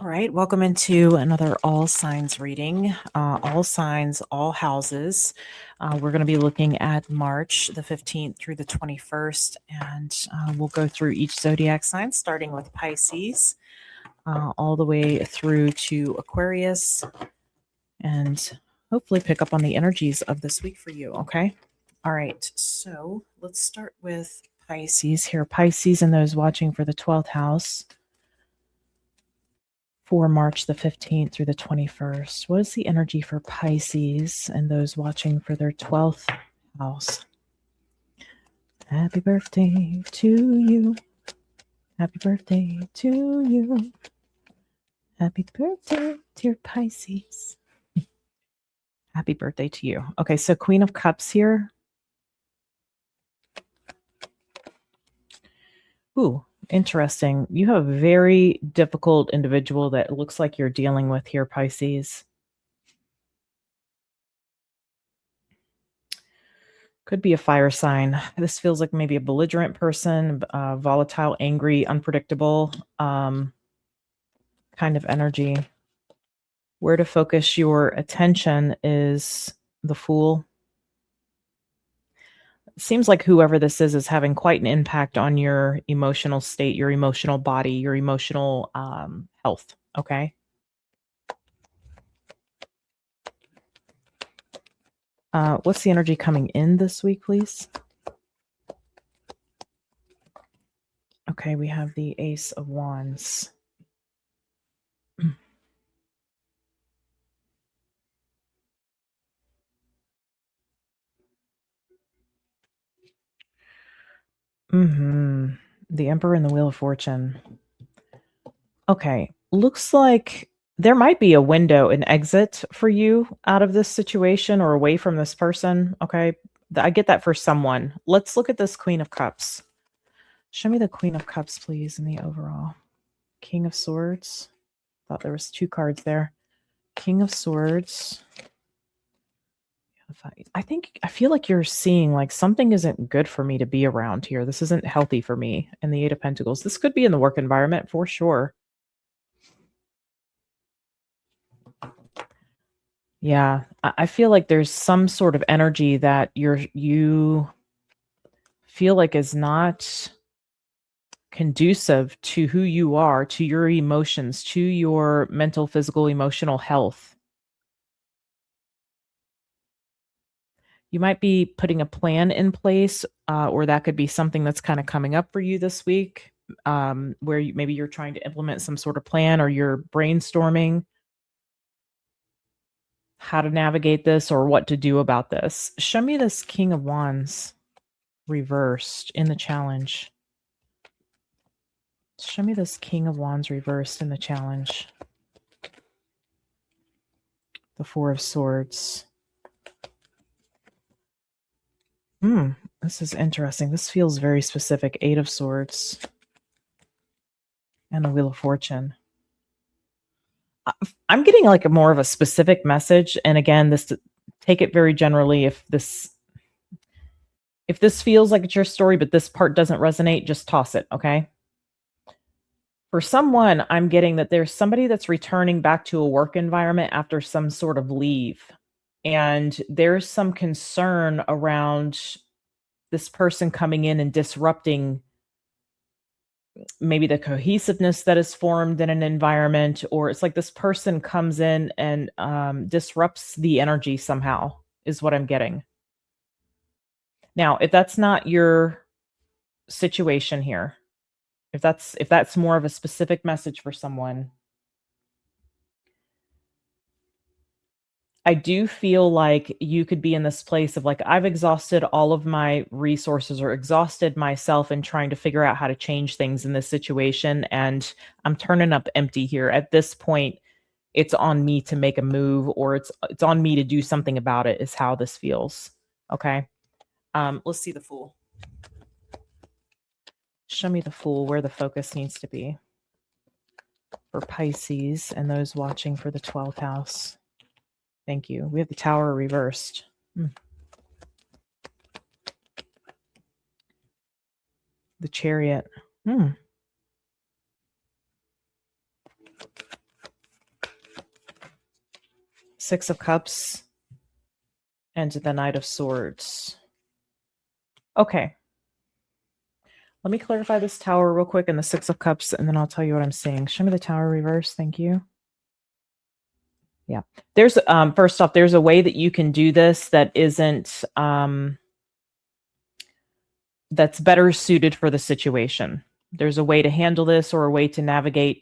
All right, welcome into another all signs reading. All signs, all houses. We're going to be looking at March the 15th through the 21st, and we'll go through each zodiac sign, starting with Pisces, all the way through to Aquarius, and hopefully pick up on the energies of this week for you, okay? All right, so let's start with Pisces here. Pisces and those watching for the 12th house for March the 15th through the 21st. What is the energy for Pisces and those watching for their 12th house? Happy birthday to you. Happy birthday to you. Happy birthday, dear Pisces. Happy birthday to you. Okay, so Queen of Cups here. Ooh, interesting. You have a very difficult individual that it looks like you're dealing with here, Pisces. Could be a fire sign. This feels like maybe a belligerent person, volatile, angry, unpredictable kind of energy. Where to focus your attention is the Fool. It seems like whoever this is having quite an impact on your emotional state, your emotional body, your emotional health. Okay. What's the energy coming in this week, please? Okay, we have the Ace of Wands. The Emperor and the Wheel of Fortune. Okay, looks like there might be a window, an exit for you out of this situation or away from this person. Okay, I get that for someone. Let's look at this Queen of Cups. Show me the Queen of Cups, please, in the overall. King of Swords. Thought there was two cards there. King of Swords. I feel like you're seeing like something isn't good for me to be around here. This isn't healthy for me. And the Eight of Pentacles. This could be in the work environment for sure. Yeah, I feel like there's some sort of energy that you feel like is not conducive to who you are, to your emotions, to your mental, physical, emotional health. You might be putting a plan in place, or that could be something that's kind of coming up for you this week, where maybe you're trying to implement some sort of plan or you're brainstorming how to navigate this or what to do about this. Show me this King of Wands reversed in the challenge. Show me this King of Wands reversed in the challenge. The Four of Swords. This is interesting. This feels very specific. Eight of Swords. And the Wheel of Fortune. I'm getting like a more of a specific message. And again, this take it very generally. If this feels like it's your story, but this part doesn't resonate, just toss it, okay? For someone, I'm getting that there's somebody that's returning back to a work environment after some sort of leave. And there's some concern around this person coming in and disrupting maybe the cohesiveness that is formed in an environment, or it's like this person comes in and disrupts the energy somehow, is what I'm getting. Now, if that's not your situation here, if that's more of a specific message for someone, I do feel like you could be in this place of like, I've exhausted all of my resources or exhausted myself in trying to figure out how to change things in this situation. And I'm turning up empty here. At this point, it's on me to make a move, or it's on me to do something about it, is how this feels. Okay. Let's see the Fool. Show me the Fool, where the focus needs to be for Pisces and those watching for the 12th house. Thank you. We have the Tower reversed. The Chariot. Six of Cups and the Knight of Swords. Okay. Let me clarify this Tower real quick and the Six of Cups, and then I'll tell you what I'm seeing. Show me the Tower reverse. Thank you. Yeah. There's first off, there's a way that you can do this that isn't that's better suited for the situation. There's a way to handle this or a way to navigate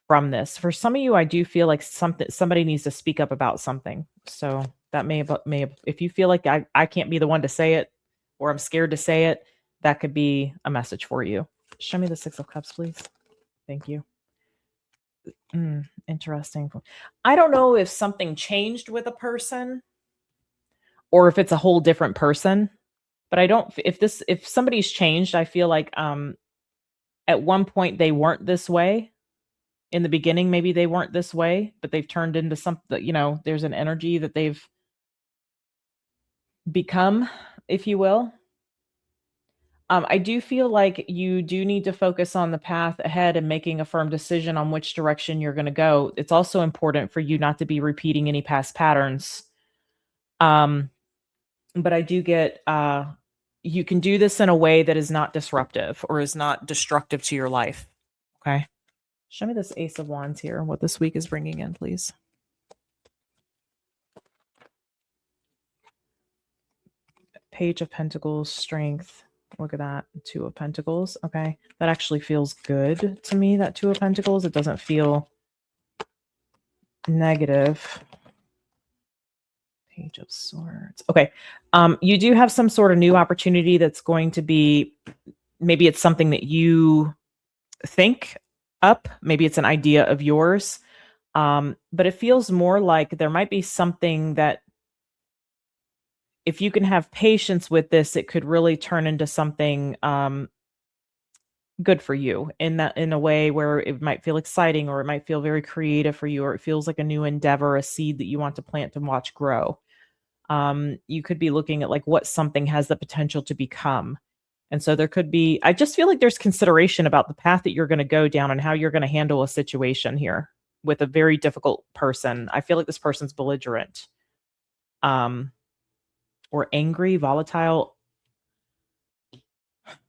from this. For some of you, I do feel like somebody needs to speak up about something. So that may if you feel like I can't be the one to say it, or I'm scared to say it, that could be a message for you. Show me the Six of Cups, please. Thank you. Interesting. I don't know if something changed with a person or if it's a whole different person, but I don't, if somebody's changed, I feel like at one point they weren't this way. In the beginning, maybe they weren't this way, but they've turned into something, you know, there's an energy that they've become, if you will. I do feel like you do need to focus on the path ahead and making a firm decision on which direction you're going to go. It's also important for you not to be repeating any past patterns. But I do get you can do this in a way that is not disruptive or is not destructive to your life. Okay. Show me this Ace of Wands here, what this week is bringing in, please. Page of Pentacles, Strength. Look at that. Two of Pentacles. Okay. That actually feels good to me, that Two of Pentacles. It doesn't feel negative. Page of Swords. Okay. You do have some sort of new opportunity that's going to be, maybe it's something that you think up. Maybe it's an idea of yours. But it feels more like there might be something that, if you can have patience with this, it could really turn into something good for you in a way where it might feel exciting, or it might feel very creative for you, or it feels like a new endeavor, a seed that you want to plant and watch grow. You could be looking at like what something has the potential to become. And so there could be, I just feel like there's consideration about the path that you're going to go down and how you're going to handle a situation here with a very difficult person. I feel like this person's belligerent. Or angry, volatile,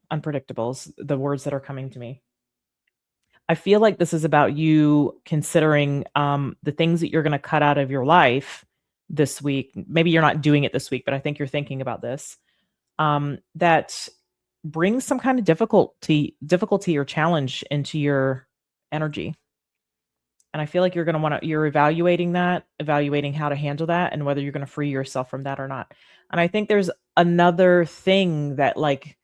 unpredictable is the words that are coming to me. I feel like this is about you considering the things that you're going to cut out of your life this week. Maybe you're not doing it this week, but I think you're thinking about this. That brings some kind of difficulty or challenge into your energy. And I feel like you're evaluating how to handle that and whether you're going to free yourself from that or not. And I think there's another thing that, like,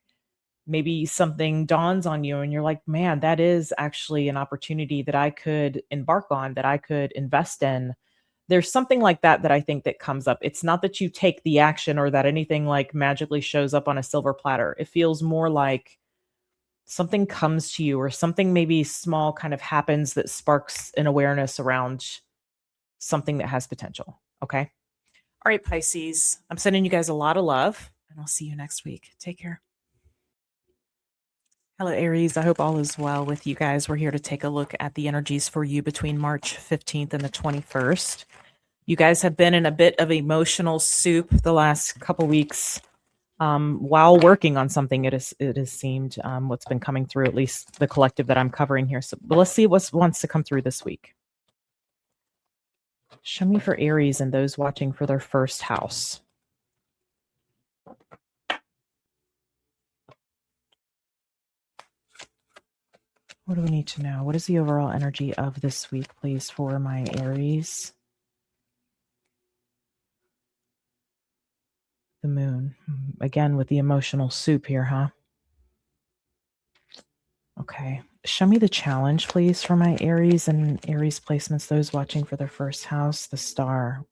maybe something dawns on you and you're like, man, that is actually an opportunity that I could embark on, that I could invest in. There's something like that I think that comes up. It's not that you take the action or that anything like magically shows up on a silver platter. It feels more like something comes to you, or something maybe small kind of happens that sparks an awareness around something that has potential. Okay. All right, Pisces, I'm sending you guys a lot of love, and I'll see you next week. Take care. Hello, Aries. I hope all is well with you guys. We're here to take a look at the energies for you between March 15th and the 21st. You guys have been in a bit of emotional soup the last couple weeks. While working on something, it has seemed what's been coming through, at least the collective that I'm covering here. So, but let's see what wants to come through this week. Show me for Aries and those watching for their first house. What do we need to know? What is the overall energy of this week, please, for my Aries? The moon. Again, with the emotional soup here, huh? Okay. Show me the challenge, please, for my Aries and Aries placements, those watching for their first house, the star.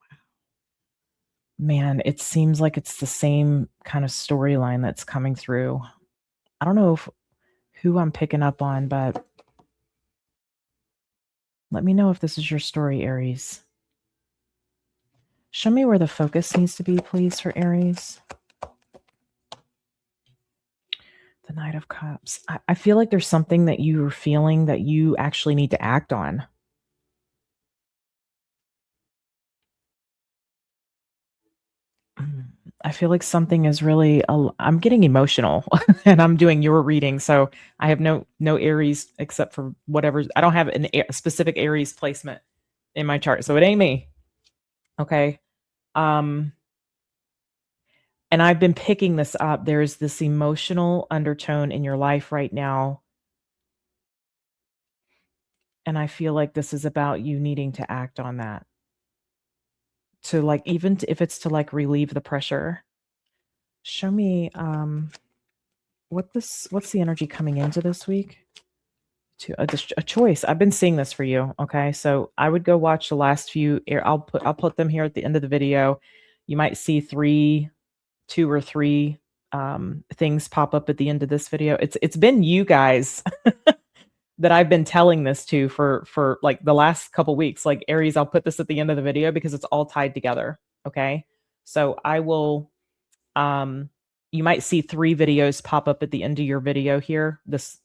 Man, it seems like it's the same kind of storyline that's coming through. I don't know who I'm picking up on, but let me know if this is your story, Aries. Show me where the focus needs to be, please, for Aries. The Knight of Cups. I feel like there's something that you're feeling that you actually need to act on. I feel like something is really I'm getting emotional and I'm doing your reading. So I have no Aries except for whatever. I don't have a specific Aries placement in my chart. So it ain't me. Okay. Um and I've been picking this up. There's this emotional undertone in your life right now, and I feel like this is about you needing to act on that. To like even if it's to like relieve the pressure. Show me what's the energy coming into this week? To a choice. I've been seeing this for you. Okay. So I would go watch the last few I'll put them here at the end of the video. You might see two or three things pop up at the end of this video. It's been you guys that I've been telling this to for like the last couple weeks. Like Aries, I'll put this at the end of the video because it's all tied together. Okay. So I will you might see 3 videos pop up at the end of your video here. This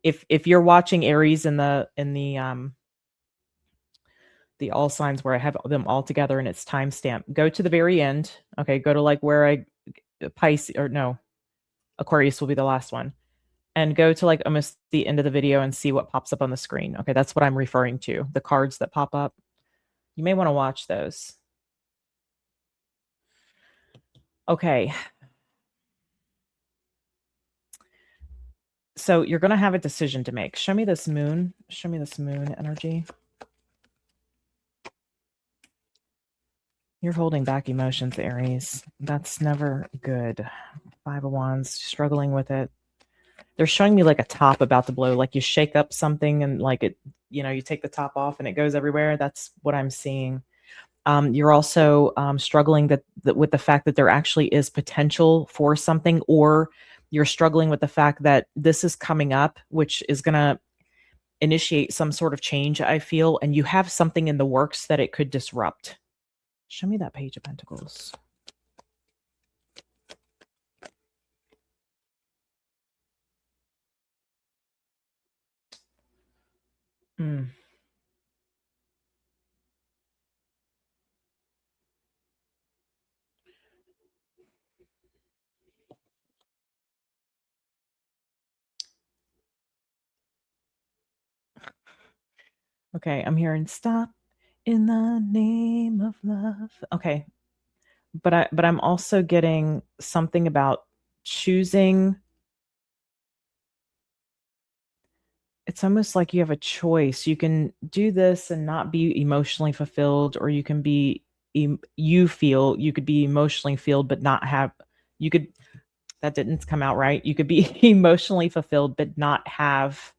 if you're watching Aries in the all signs where I have them all together and it's timestamp, go to the very end. Okay, go to like where Pisces or no, Aquarius will be the last one. And go to like almost the end of the video and see what pops up on the screen. Okay, that's what I'm referring to. The cards that pop up. You may want to watch those. Okay. So you're going to have a decision to make. Show me this moon. Show me this moon energy. You're holding back emotions, Aries. That's never good. 5 of Wands, struggling with it. They're showing me like a top about to blow, like you shake up something and like it, you take the top off and it goes everywhere. That's what I'm seeing. You're also struggling with the fact that there actually is potential for something, or you're struggling with the fact that this is coming up, which is going to initiate some sort of change, I feel, and you have something in the works that it could disrupt. Show me that Page of Pentacles. Okay, I'm hearing stop in the name of love. Okay. But I'm also getting something about choosing. It's almost like you have a choice. You can do this and not be emotionally fulfilled, or you can be you could be emotionally filled but not have you could that didn't come out right. You could be emotionally fulfilled but not have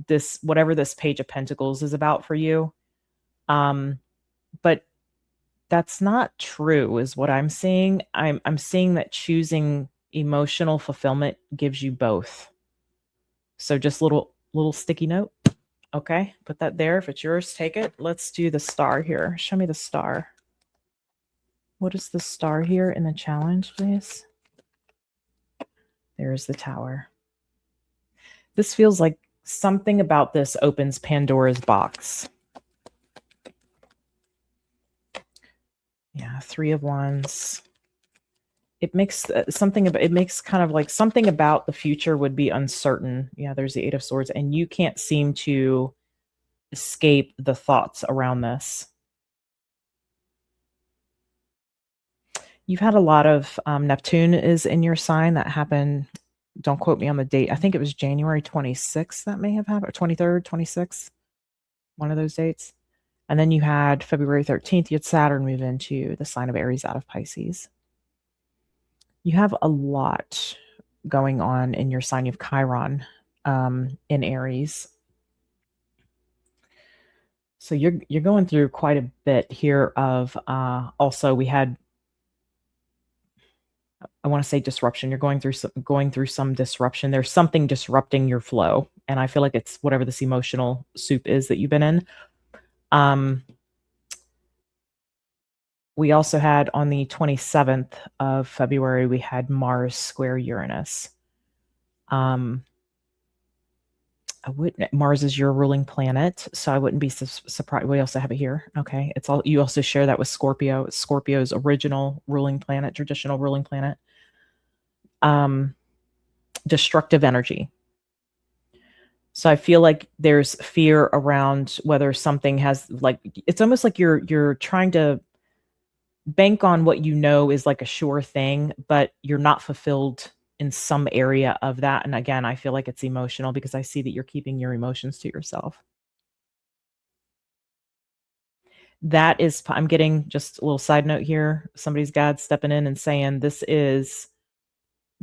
this whatever this Page of Pentacles is about for you. But that's not true is what I'm seeing. I'm seeing that choosing emotional fulfillment gives you both. So just little sticky note. Okay, put that there. If it's yours, take it. Let's do the star here. Show me the star. What is the star here in the challenge, please? There's the Tower. This feels like something about this opens Pandora's box. Yeah, 3 of Wands. It makes it makes kind of like something about the future would be uncertain. Yeah, there's the 8 of Swords, and you can't seem to escape the thoughts around this. You've had a lot of Neptune is in your sign. That happened. Don't quote me on the date. I think it was January 26th that may have happened, or 23rd, 26th, one of those dates. And then you had February 13th, you had Saturn move into the sign of Aries out of Pisces. You have a lot going on in your sign. You have Chiron in Aries. So you're going through quite a bit here of also we had, I want to say disruption. You're going through some disruption. There's something disrupting your flow. And I feel like it's whatever this emotional soup is that you've been in. We also had on the 27th of February, we had Mars square Uranus. I wouldn't. Mars is your ruling planet, so I wouldn't be surprised. We also have it here. Okay, it's all. You also share that with Scorpio. It's Scorpio's original ruling planet, traditional ruling planet. Destructive energy. So I feel like there's fear around whether something has like it's almost like you're trying to bank on what you know is like a sure thing, but you're not fulfilled in some area of that. And again, I feel like it's emotional because I see that you're keeping your emotions to yourself. That is, I'm getting just a little side note here. Somebody's God stepping in and saying this is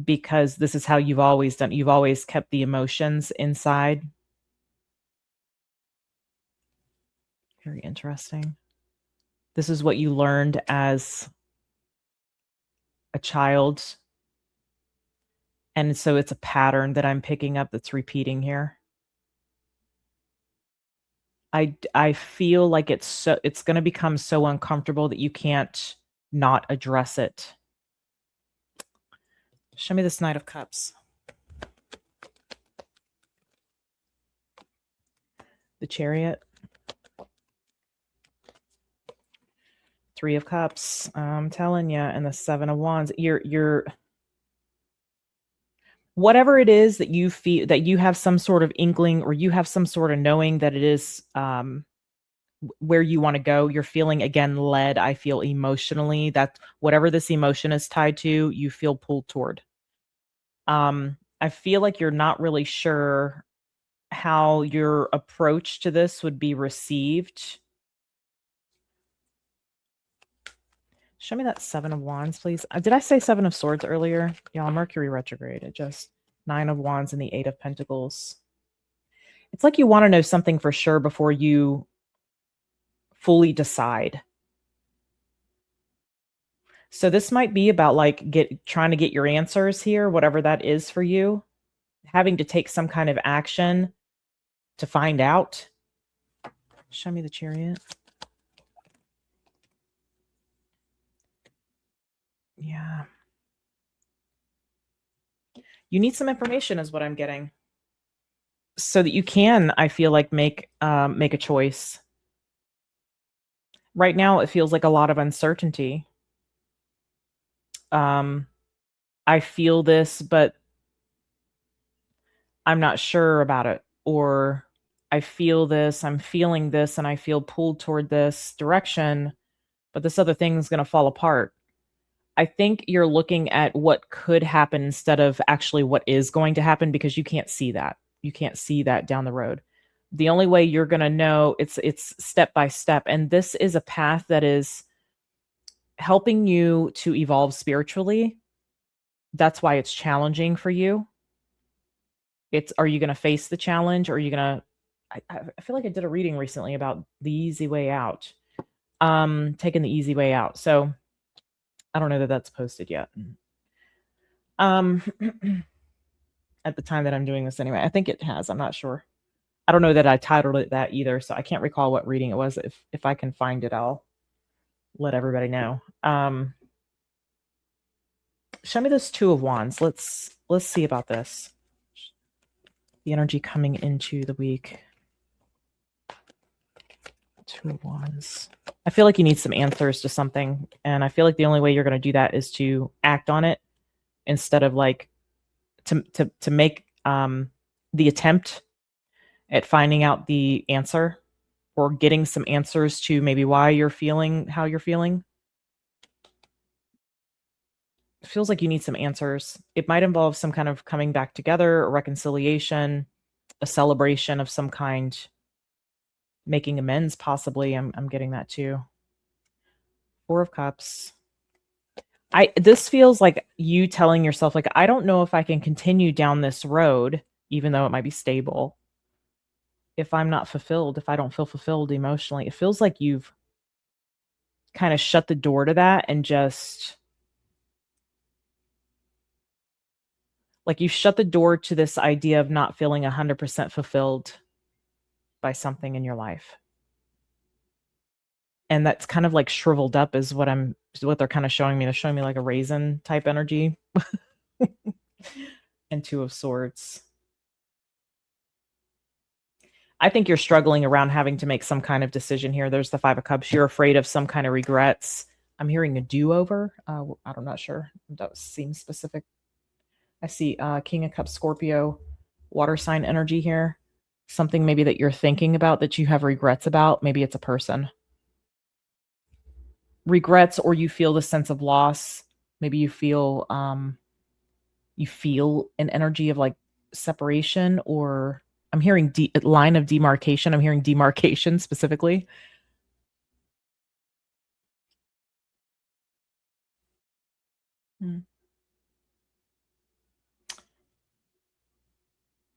because this is how you've always done. You've always kept the emotions inside. Very interesting. This is what you learned as a child. And so it's a pattern that I'm picking up that's repeating here. I feel like it's gonna become so uncomfortable that you can't not address it. Show me this Knight of Cups. The Chariot. Three of Cups. I'm telling you, and the Seven of Wands. You're whatever it is that you feel that you have some sort of inkling or you have some sort of knowing that it is where you want to go. You're feeling again led. I feel emotionally that whatever this emotion is tied to, you feel pulled toward. I feel like you're not really sure how your approach to this would be received. Show me that Seven of Wands, please. Did I say Seven of Swords earlier? Y'all, Mercury retrograde. It just Nine of Wands and the Eight of Pentacles. It's like you want to know something for sure before you fully decide. So this might be about like trying to get your answers here, whatever that is for you, having to take some kind of action to find out. Show me the Chariot. Yeah. You need some information is what I'm getting. So that you can, I feel like, make a choice. Right now, it feels like a lot of uncertainty. I feel this, but I'm not sure about it. Or I feel this, I'm feeling this, and I feel pulled toward this direction, but this other thing is going to fall apart. I think you're looking at what could happen instead of actually what is going to happen because you can't see that. You can't see that down the road. The only way you're going to know it's step by step, and this is a path that is helping you to evolve spiritually. That's why it's challenging for you. Are you going to face the challenge, or are you going to I feel like I did a reading recently about the easy way out. Taking the easy way out. So I don't know that that's posted yet. At the time that I'm doing this anyway. I think it has. I'm not sure. I don't know that I titled it that either, so I can't recall what reading it was. If I can find it, I'll let everybody know. Show me this Two of Wands. Let's see about this. The energy coming into the week. Two of Wands. I feel like you need some answers to something, and I feel like the only way you're going to do that is to act on it instead of like to make the attempt at finding out the answer or getting some answers to maybe why you're feeling how you're feeling. It feels like you need some answers. It might involve some kind of coming back together, a reconciliation, a celebration of some kind, making amends possibly. I'm getting that too. Four of Cups. This feels like you telling yourself, like, I don't know if I can continue down this road, even though it might be stable, if I'm not fulfilled, if I don't feel fulfilled emotionally. It feels like you've kind of shut the door to that and just like you shut the door to this idea of not feeling 100% fulfilled by something in your life. And that's kind of like shriveled up is what they're kind of showing me. They're showing me like a raisin type energy. And Two of Swords. I think you're struggling around having to make some kind of decision here. There's the Five of Cups. You're afraid of some kind of regrets. I'm hearing a do-over. I'm not sure. That seems specific. I see King of Cups, Scorpio, water sign energy here. Something maybe that you're thinking about that you have regrets about. Maybe it's a person. Regrets, or you feel the sense of loss. Maybe you feel an energy of like separation, or I'm hearing line of demarcation. I'm hearing demarcation specifically.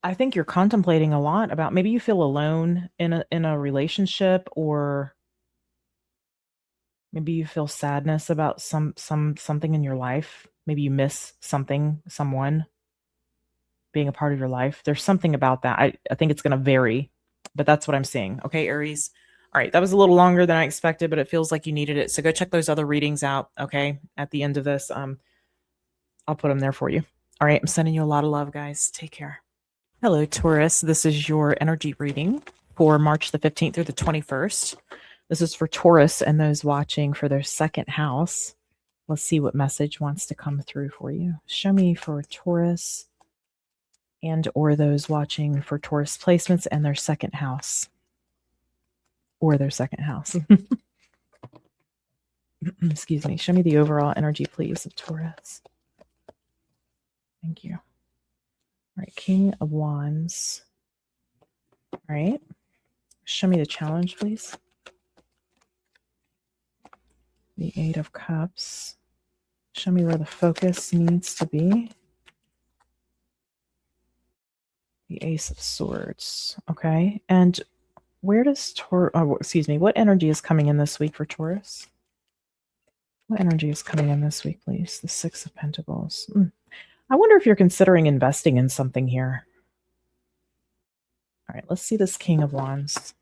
I think you're contemplating a lot about, maybe you feel alone in a relationship, or maybe you feel sadness about something in your life. Maybe you miss someone being a part of your life. There's something about that. I think it's going to vary, but that's what I'm seeing. Okay, Aries. All right, that was a little longer than I expected, but it feels like you needed it. So go check those other readings out, okay? At the end of this, I'll put them there for you. All right, I'm sending you a lot of love, guys. Take care. Hello, Taurus. This is your energy reading for March the 15th through the 21st. This is for Taurus and those watching for their second house. Let's see what message wants to come through for you. Show me for Taurus and or those watching for Taurus placements and their second house. Or their second house. Excuse me. Show me the overall energy, please, of Taurus. Thank you. All right, King of Wands. All right. Show me the challenge, please. The Eight of Cups. Show me where the focus needs to be. The Ace of Swords. Okay. And where does what energy is coming in this week for Taurus? What energy is coming in this week, please? The Six of Pentacles. I wonder if you're considering investing in something here. All right, let's see this King of Wands.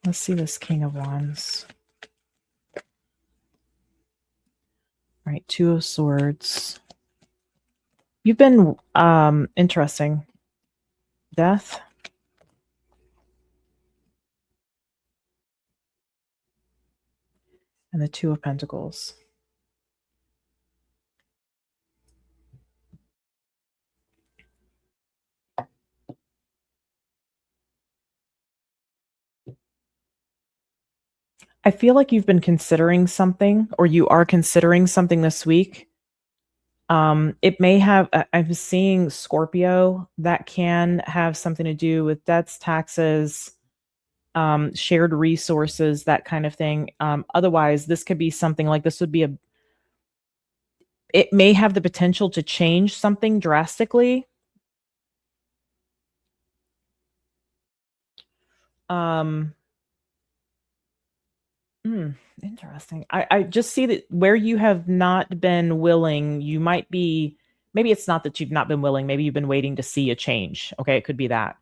Let's see this King of Wands. All right, Two of Swords. You've been interesting. Death. And the Two of Pentacles. I feel like you've been considering something, or you are considering something this week. It may have, I'm seeing Scorpio, that can have something to do with debts, taxes, shared resources, that kind of thing. Otherwise, this could be something like this would be it may have the potential to change something drastically. Interesting. I just see that where you have not been willing, you might be, maybe it's not that you've not been willing, maybe you've been waiting to see a change. Okay, it could be that.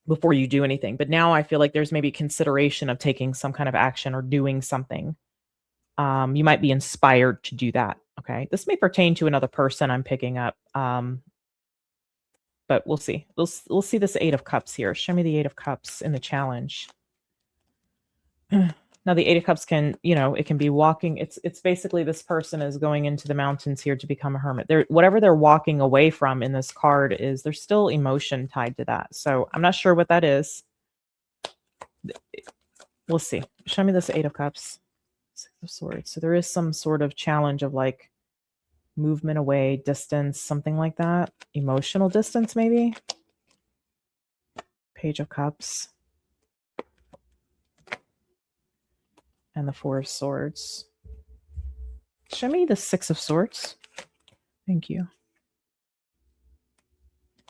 Before you do anything. But now I feel like there's maybe consideration of taking some kind of action or doing something. You might be inspired to do that. Okay. This may pertain to another person I'm picking up. But we'll see. We'll see this Eight of Cups here. Show me the Eight of Cups in the challenge. Now the Eight of Cups can, it can be walking. It's basically this person is going into the mountains here to become a hermit. Whatever they're walking away from in this card is there's still emotion tied to that. So I'm not sure what that is. We'll see. Show me this Eight of Cups. Six of Swords. So there is some sort of challenge of like movement away, distance, something like that. Emotional distance, maybe. Page of Cups. And the Four of Swords. Show me the Six of Swords. Thank you.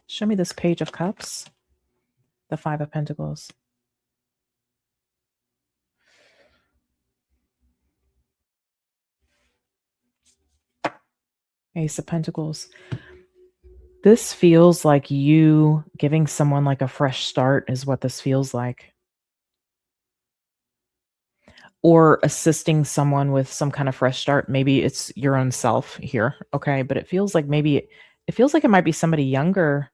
Show me this Page of Cups. The Five of Pentacles. Ace of Pentacles. This feels like you giving someone like a fresh start is what this feels like. Or assisting someone with some kind of fresh start. Maybe it's your own self here, okay? But it feels like maybe It feels like it might be somebody younger.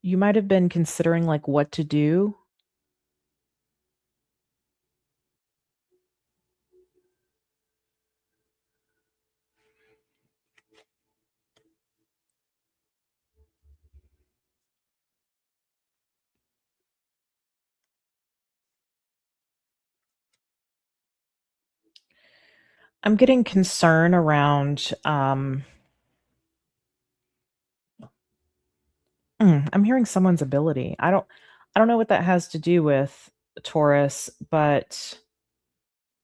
You might have been considering, like, what to do. I'm getting concern around, I'm hearing someone's ability. I don't know what that has to do with Taurus, but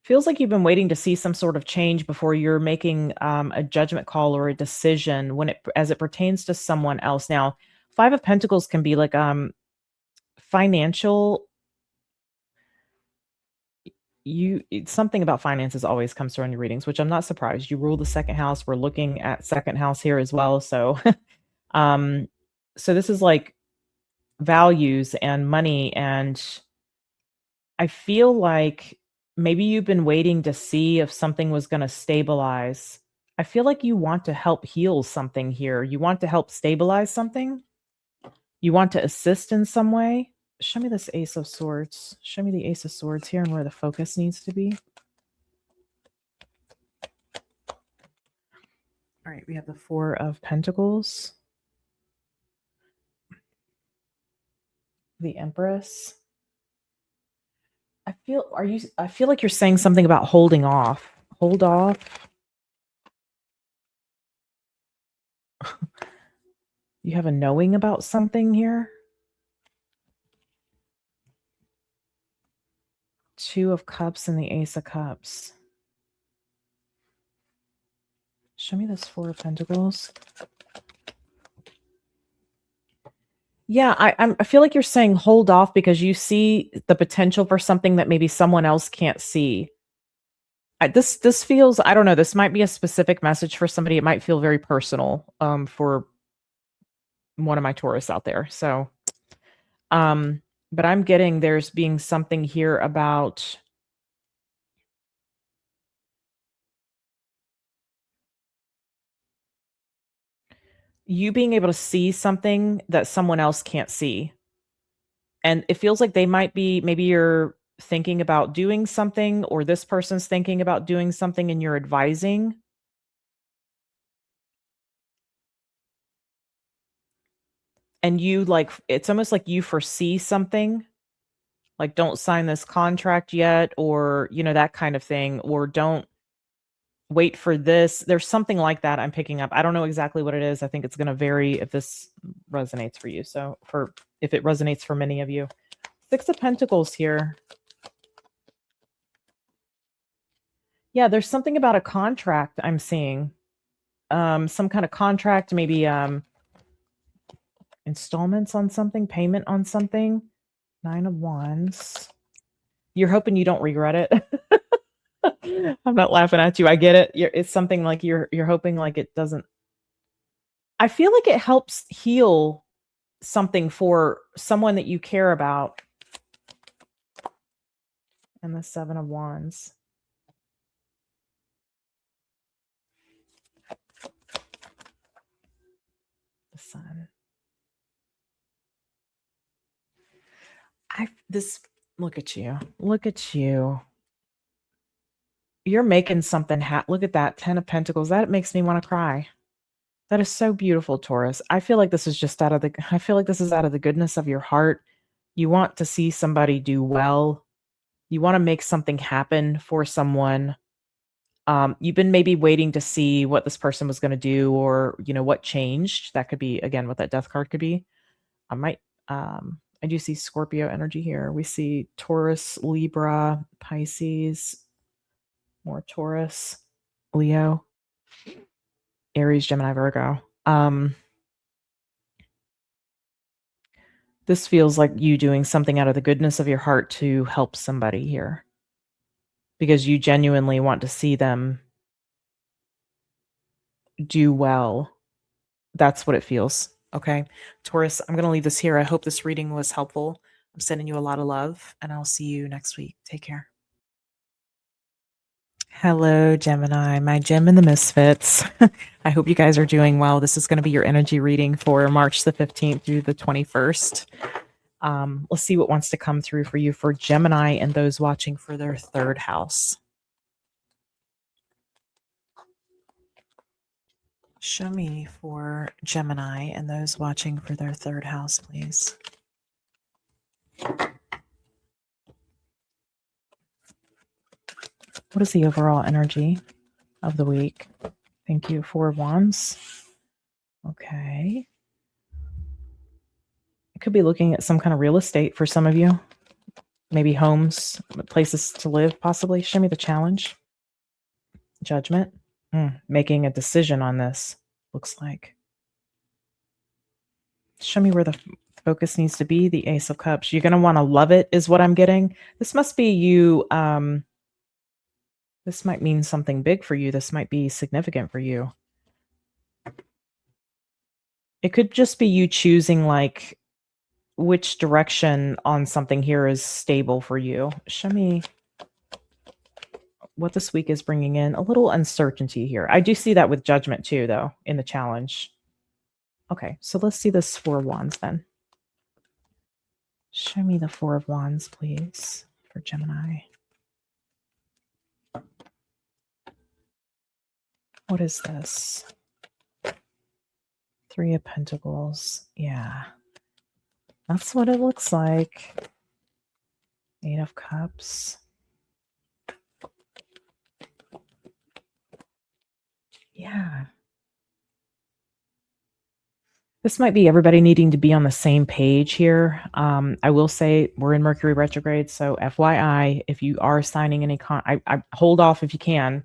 feels like you've been waiting to see some sort of change before you're making, a judgment call or a decision when it as it pertains to someone else. Now, 5 of Pentacles can be like, financial something about finances always comes through in your readings, which I'm not surprised. You rule the 2nd house. We're looking at 2nd house here as well, so, um, so this is like values and money, and I feel like maybe you've been waiting to see if something was gonna stabilize. I feel like you want to help heal something here. You want to help stabilize something? You want to assist in some way? Show me this Ace of Swords. Show me the Ace of Swords here and where the focus needs to be. All right, we have the 4 of Pentacles. The Empress. I feel like you're saying something about holding off. Hold off. You have a knowing about something here? 2 of Cups and the Ace of Cups. Show me this 4 of Pentacles. Yeah, I feel like you're saying hold off because you see the potential for something that maybe someone else can't see. This feels, I don't know, this might be a specific message for somebody. It might feel very personal for one of my Taurus out there. So, but I'm getting there's being something here about you being able to see something that someone else can't see. And it feels like they might be, maybe you're thinking about doing something, or this person's thinking about doing something and you're advising. And you like, it's almost like you foresee something, like don't sign this contract yet, or, you know, that kind of thing, or don't wait for this. There's something like that I'm picking up. I don't know exactly what it is. I think it's going to vary if this resonates for you. So if it resonates for many of you. 6 of Pentacles here. Yeah, there's something about a contract I'm seeing. Some kind of contract, maybe installments on something, payment on something. 9 of Wands. You're hoping you don't regret it. I'm not laughing at you. I get it. It's something like you're hoping like it doesn't. I feel like it helps heal something for someone that you care about. And the 7 of Wands. The Sun. Look at you. Look at you. You're making something happen. Look at that 10 of Pentacles. That makes me want to cry. That is so beautiful, Taurus. I feel like this is just I feel like this is out of the goodness of your heart. You want to see somebody do well. You want to make something happen for someone. You've been maybe waiting to see what this person was going to do, or, you know, what changed. That could be, again, what that Death card could be. I do see Scorpio energy here. We see Taurus, Libra, Pisces, more Taurus, Leo, Aries, Gemini, Virgo. This feels like you doing something out of the goodness of your heart to help somebody here, because you genuinely want to see them do well. That's what it feels. Okay. Taurus, I'm going to leave this here. I hope this reading was helpful. I'm sending you a lot of love, and I'll see you next week. Take care. Hello, Gemini, my gem and the misfits. I hope you guys are doing well. This is going to be your energy reading for March the 15th through the 21st. Let's see what wants to come through for you for Gemini and those watching for their third house. Show me for Gemini and those watching for their third house, please. What is the overall energy of the week? Thank you. 4 of Wands. Okay. I could be looking at some kind of real estate for some of you. Maybe homes, places to live, possibly. Show me the challenge. Judgment. Making a decision on this, looks like. Show me where the focus needs to be. The Ace of Cups. You're going to want to love it, is what I'm getting. This must be you. This might mean something big for you. This might be significant for you. It could just be you choosing like which direction on something here is stable for you. Show me what this week is bringing in. A little uncertainty here. I do see that with Judgment too, though, in the challenge. Okay, so let's see this 4 of Wands then. Show me the 4 of Wands, please, for Gemini. What is this? 3 of Pentacles. Yeah. That's what it looks like. 8 of Cups. Yeah. This might be everybody needing to be on the same page here. I will say we're in Mercury retrograde, so FYI, if you are signing any I hold off if you can,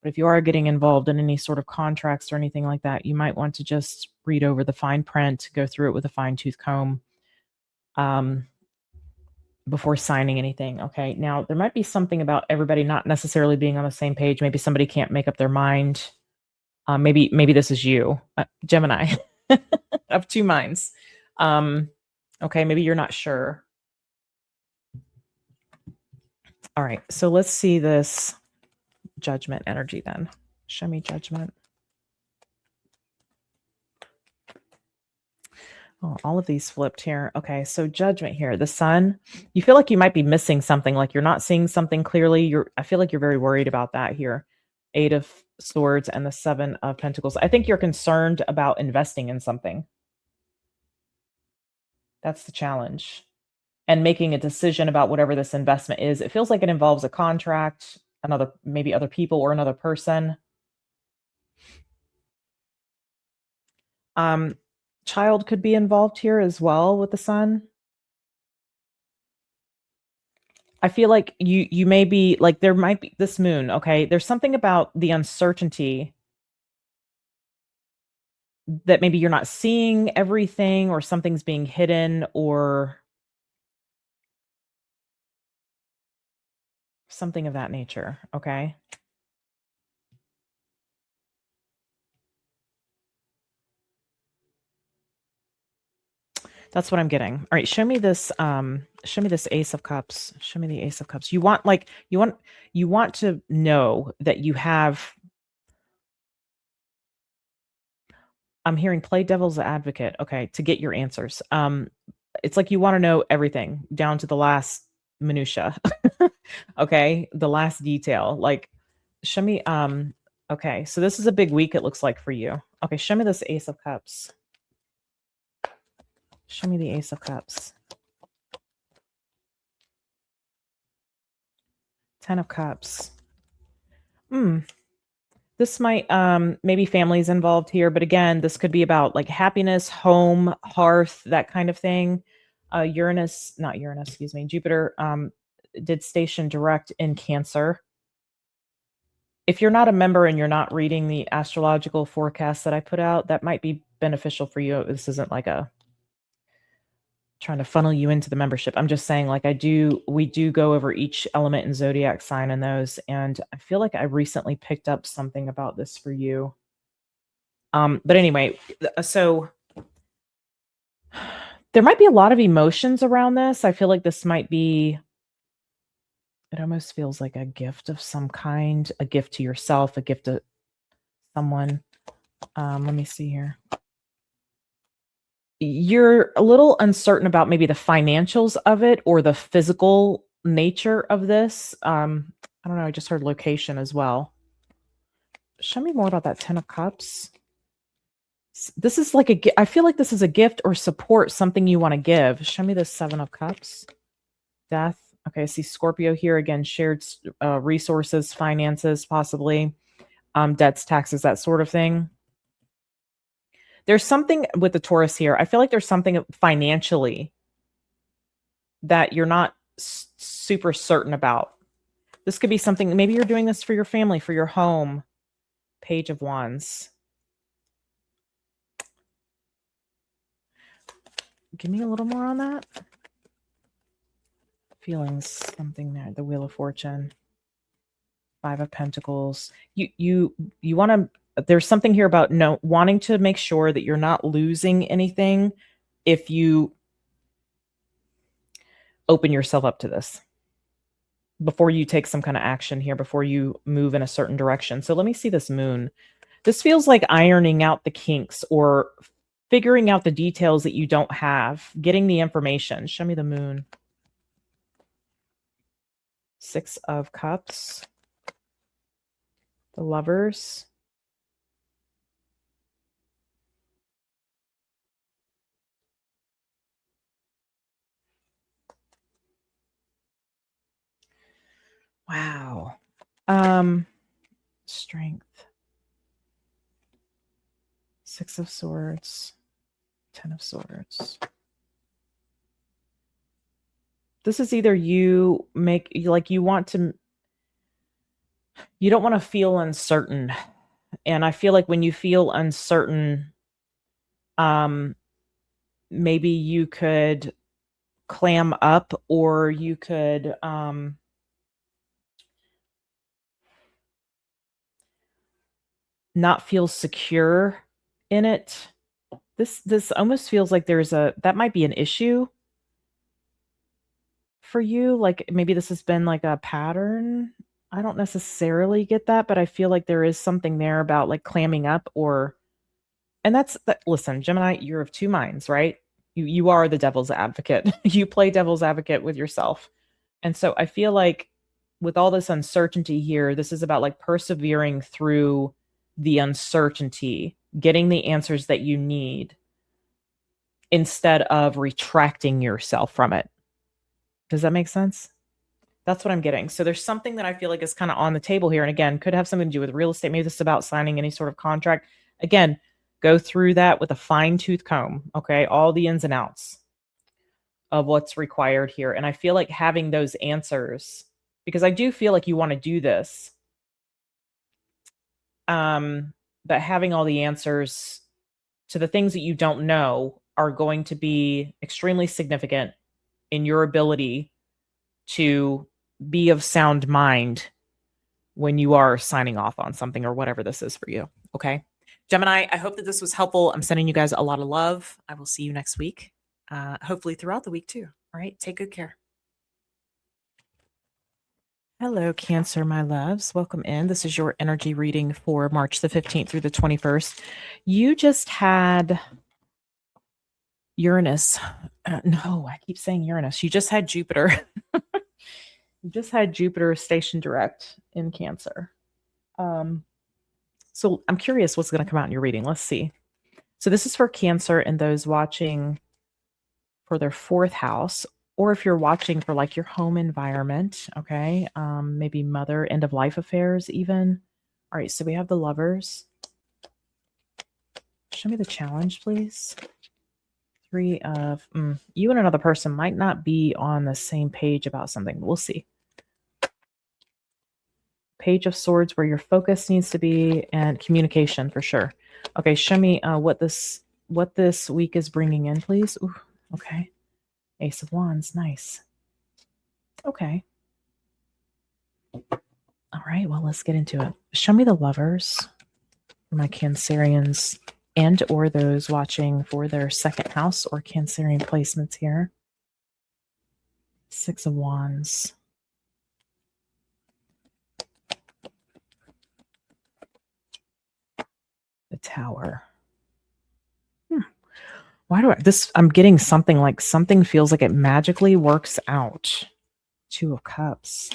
but if you are getting involved in any sort of contracts or anything like that, you might want to just read over the fine print, go through it with a fine-tooth comb before signing anything. Okay, now there might be something about everybody not necessarily being on the same page. Maybe somebody can't make up their mind. Maybe this is you, Gemini. Of 2 minds. Okay, maybe you're not sure. All right, so let's see this Judgment energy then. Show me Judgment. Oh, all of these flipped here. Okay, so Judgment here. The Sun. You feel like you might be missing something, like you're not seeing something clearly. I feel like you're very worried about that here. 8 of Swords and the 7 of Pentacles. I think you're concerned about investing in something. That's the challenge. And making a decision about whatever this investment is. It feels like it involves a contract, maybe other people or another person. Child could be involved here as well with the Sun. I feel like you may be like, there might be this Moon. Okay, there's something about the uncertainty that maybe you're not seeing everything, or something's being hidden, or something of that nature. Okay. That's what I'm getting. All right, show me this Ace of Cups. Show me the Ace of Cups. You want to know that you have. I'm hearing play devil's advocate. Okay, to get your answers. It's like you want to know everything down to the last minutia. Okay, the last detail. Like, show me. Okay, so this is a big week. It looks like for you. Okay, show me this Ace of Cups. Show me the Ace of Cups. 10 of Cups. This might, maybe families involved here, but again, this could be about like happiness, home, hearth, that kind of thing. Jupiter did station direct in Cancer. If you're not a member and you're not reading the astrological forecast that I put out, that might be beneficial for you. This isn't like trying to funnel you into the membership. I'm just saying, like, we do go over each element and zodiac sign in those. And I feel like I recently picked up something about this for you. But anyway, so there might be a lot of emotions around this. I feel like this might be It almost feels like a gift of some kind, a gift to yourself, a gift to someone. Let me see here. You're a little uncertain about maybe the financials of it or the physical nature of this. I don't know. I just heard location as well. Show me more about that 10 of Cups. This is like I feel like this is a gift or support, something you want to give. Show me the 7 of Cups. Death. Okay, I see Scorpio here again. Shared resources, finances, possibly. Debts, taxes, that sort of thing. There's something with the Taurus here. I feel like there's something financially that you're not super certain about. This could be something, maybe you're doing this for your family, for your home. Page of Wands. Give me a little more on that. Feelings, something there. The Wheel of Fortune. 5 of Pentacles. You want to, there's something here about wanting to make sure that you're not losing anything if you open yourself up to this before you take some kind of action here, before you move in a certain direction. So let me see this Moon. This feels like ironing out the kinks or figuring out the details that you don't have, getting the information. Show me the Moon. 6 of Cups. The Lovers. Wow. Strength. 6 of Swords. 10 of Swords. This is either you want to, you don't want to feel uncertain. And I feel like when you feel uncertain, maybe you could clam up, or you could, not feel secure in it. This almost feels like that might be an issue for you. Like maybe this has been like a pattern. I don't necessarily get that, but I feel like there is something there about like clamming up listen, Gemini, you're of two minds, right? You are the devil's advocate. You play devil's advocate with yourself. And so I feel like with all this uncertainty here, this is about like persevering through the uncertainty, getting the answers that you need instead of retracting yourself from it. Does that make sense? That's what I'm getting. So there's something that I feel like is kind of on the table here. And again, could have something to do with real estate. Maybe this is about signing any sort of contract. Again, go through that with a fine-tooth comb, okay? All the ins and outs of what's required here. And I feel like having those answers, because I do feel like you want to do this, but having all the answers to the things that you don't know are going to be extremely significant in your ability to be of sound mind when you are signing off on something or whatever this is for you. Okay. Gemini, I hope that this was helpful. I'm sending you guys a lot of love. I will see you next week. Hopefully throughout the week too. All right. Take good care. Hello, Cancer, my loves. Welcome in. This is your energy reading for March the 15th through the 21st. You just had Uranus. No, I keep saying Uranus. You just had Jupiter. You just had Jupiter stationed direct in Cancer. So I'm curious what's going to come out in your reading. Let's see. So this is for Cancer and those watching for their 4th house, or if you're watching for like your home environment, okay? Maybe mother, end of life affairs even. All right, so we have the Lovers. Show me the challenge, please. 3 of, you and another person might not be on the same page about something. We'll see. Page of Swords, where your focus needs to be, and communication for sure. Okay, show me what this week is bringing in, please. Ooh, okay. Ace of Wands, nice. Okay. All right, well, let's get into it. Show me the Lovers for my Cancerians and or those watching for their 2nd house or Cancerian placements here. 6 of Wands. Tower. Why do I'm getting something like something feels like it magically works out. Two of Cups.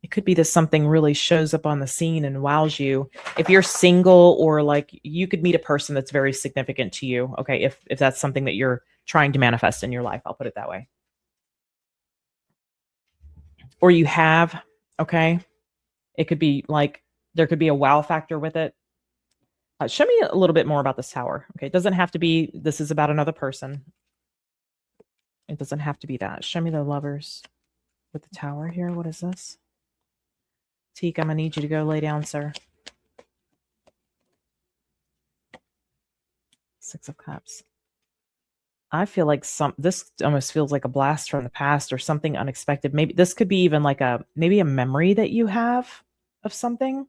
It could be that something really shows up on the scene and wows you. If you're single or like you could meet a person that's very significant to you. Okay. If that's something that you're trying to manifest in your life, I'll put it that way. Or you have, okay. It could be like there could be a wow factor with it. Show me a little bit more about this tower. Okay. It doesn't have to be, this is about another person. It doesn't have to be that. Show me the lovers with the tower here. What is this? Teak, I'm going to need you to go lay down, sir. Six of Cups. I feel like this almost feels like a blast from the past or something unexpected. Maybe this could be even like maybe a memory that you have of something.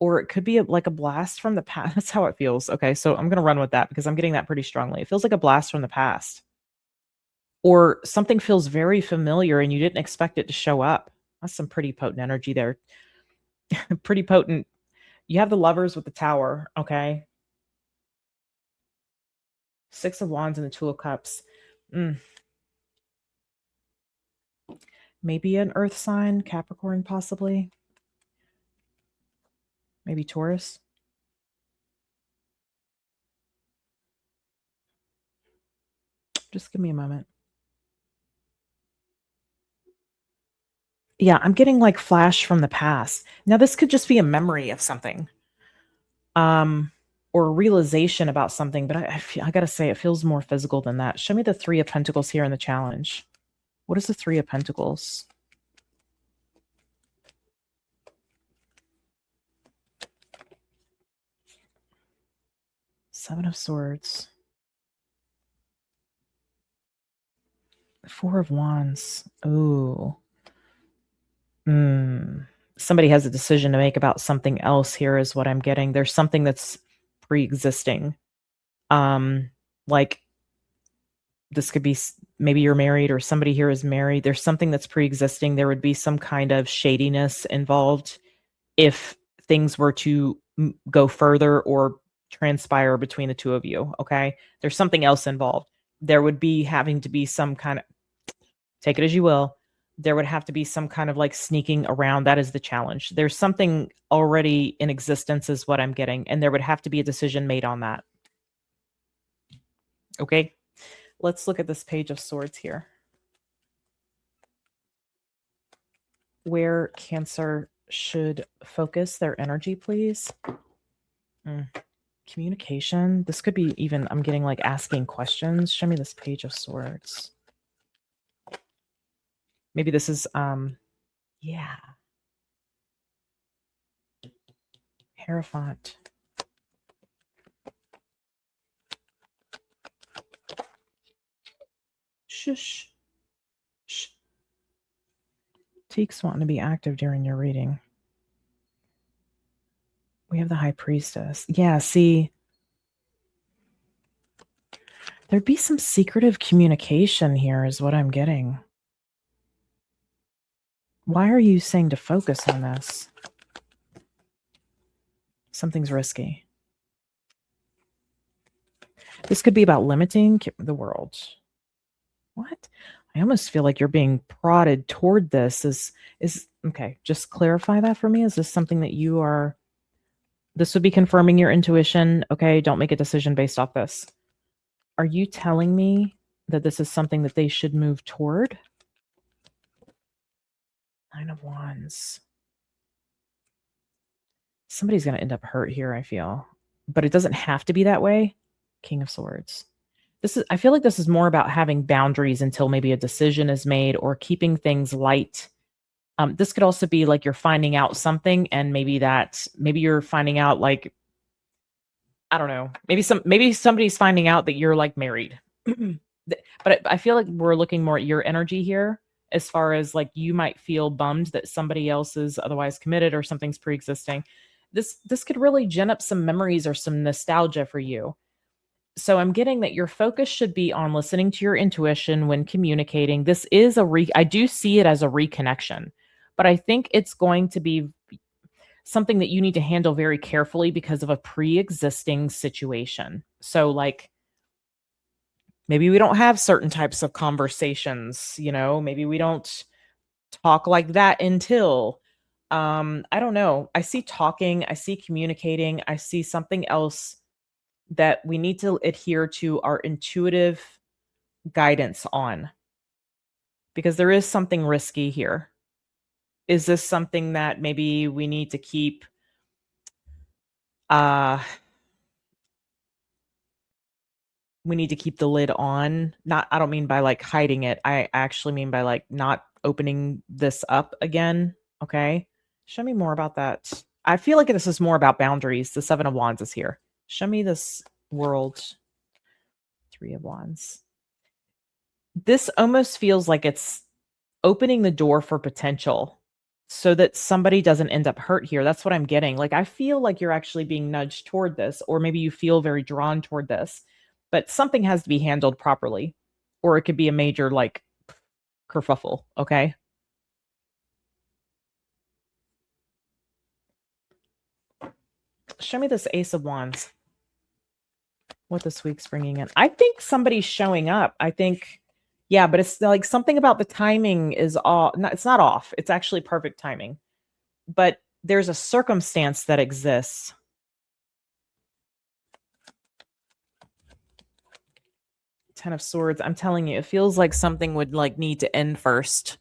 Or it could be like a blast from the past. That's how it feels. Okay, so I'm going to run with that because I'm getting that pretty strongly. It feels like a blast from the past. Or something feels very familiar and you didn't expect it to show up. That's some pretty potent energy there. Pretty potent. You have the lovers with the tower, okay? Six of Wands and the Two of Cups. Maybe an earth sign, Capricorn possibly. Maybe Taurus. Just give me a moment. Yeah, I'm getting like flash from the past. Now this could just be a memory of something. Or a realization about something, but I got to say it feels more physical than that. Show me the Three of Pentacles here in the challenge. What is the Three of Pentacles? Seven of Swords. Four of Wands. Ooh. Somebody has a decision to make about something else here is what I'm getting. There's something that's pre-existing. Like this could be maybe you're married or somebody here is married. There's something that's pre-existing. There would be some kind of shadiness involved if things were to go further or transpire between the two of you. Okay. There's something else involved. There would be having to be some kind of, take it as you will. There would have to be some kind of like sneaking around. That is the challenge. There's something already in existence is what I'm getting. And there would have to be a decision made on that. Okay. Let's look at this Page of Swords here. Where Cancer should focus their energy, please. Communication. This could be even, I'm getting like asking questions. Show me this Page of Swords. Maybe this is, yeah. Hierophant. Shush. Shh. Teak's wanting to be active during your reading. We have the High Priestess. Yeah, see, there'd be some secretive communication here is what I'm getting. Why are you saying to focus on this? Something's risky. This could be about limiting the world. What? I almost feel like you're being prodded toward this. Is okay, just clarify that for me. Is this something that you are, this would be confirming your intuition? Okay, don't make a decision based off this. Are you telling me that this is something that they should move toward? Nine of Wands. Somebody's going to end up hurt here, I feel. But it doesn't have to be that way. King of Swords. I feel like this is more about having boundaries until maybe a decision is made or keeping things light. This could also be like you're finding out something and maybe you're finding out like, I don't know, maybe somebody's finding out that you're like married. But I feel like we're looking more at your energy here as far as like you might feel bummed that somebody else is otherwise committed or something's pre-existing. This could really gin up some memories or some nostalgia for you. So I'm getting that your focus should be on listening to your intuition when communicating. This is I do see it as a reconnection, but I think it's going to be, something that you need to handle very carefully because of a pre-existing situation. So like maybe we don't have certain types of conversations, maybe we don't talk like that until I don't know. I see talking, I see communicating, I see something else that we need to adhere to our intuitive guidance on because there is something risky here. Is this something that maybe we need to keep uh the lid on? Not, I don't mean by like hiding it. I actually mean by like not opening this up again. Okay. Show me more about that. I feel like this is more about boundaries. The 7 of Wands is here. Show me this world. 3 of Wands. This almost feels like it's opening the door for potential so that somebody doesn't end up hurt here. That's what I'm getting. Like, I feel like you're actually being nudged toward this, or maybe you feel very drawn toward this, but something has to be handled properly, or it could be a major like kerfuffle. Okay. Show me this Ace of Wands. What this week's bringing in. I think somebody's showing up. I think, yeah, but it's like something about the timing is off. No, it's not off. It's actually perfect timing. But there's a circumstance that exists. Ten of Swords. I'm telling you, it feels like something would like need to end first.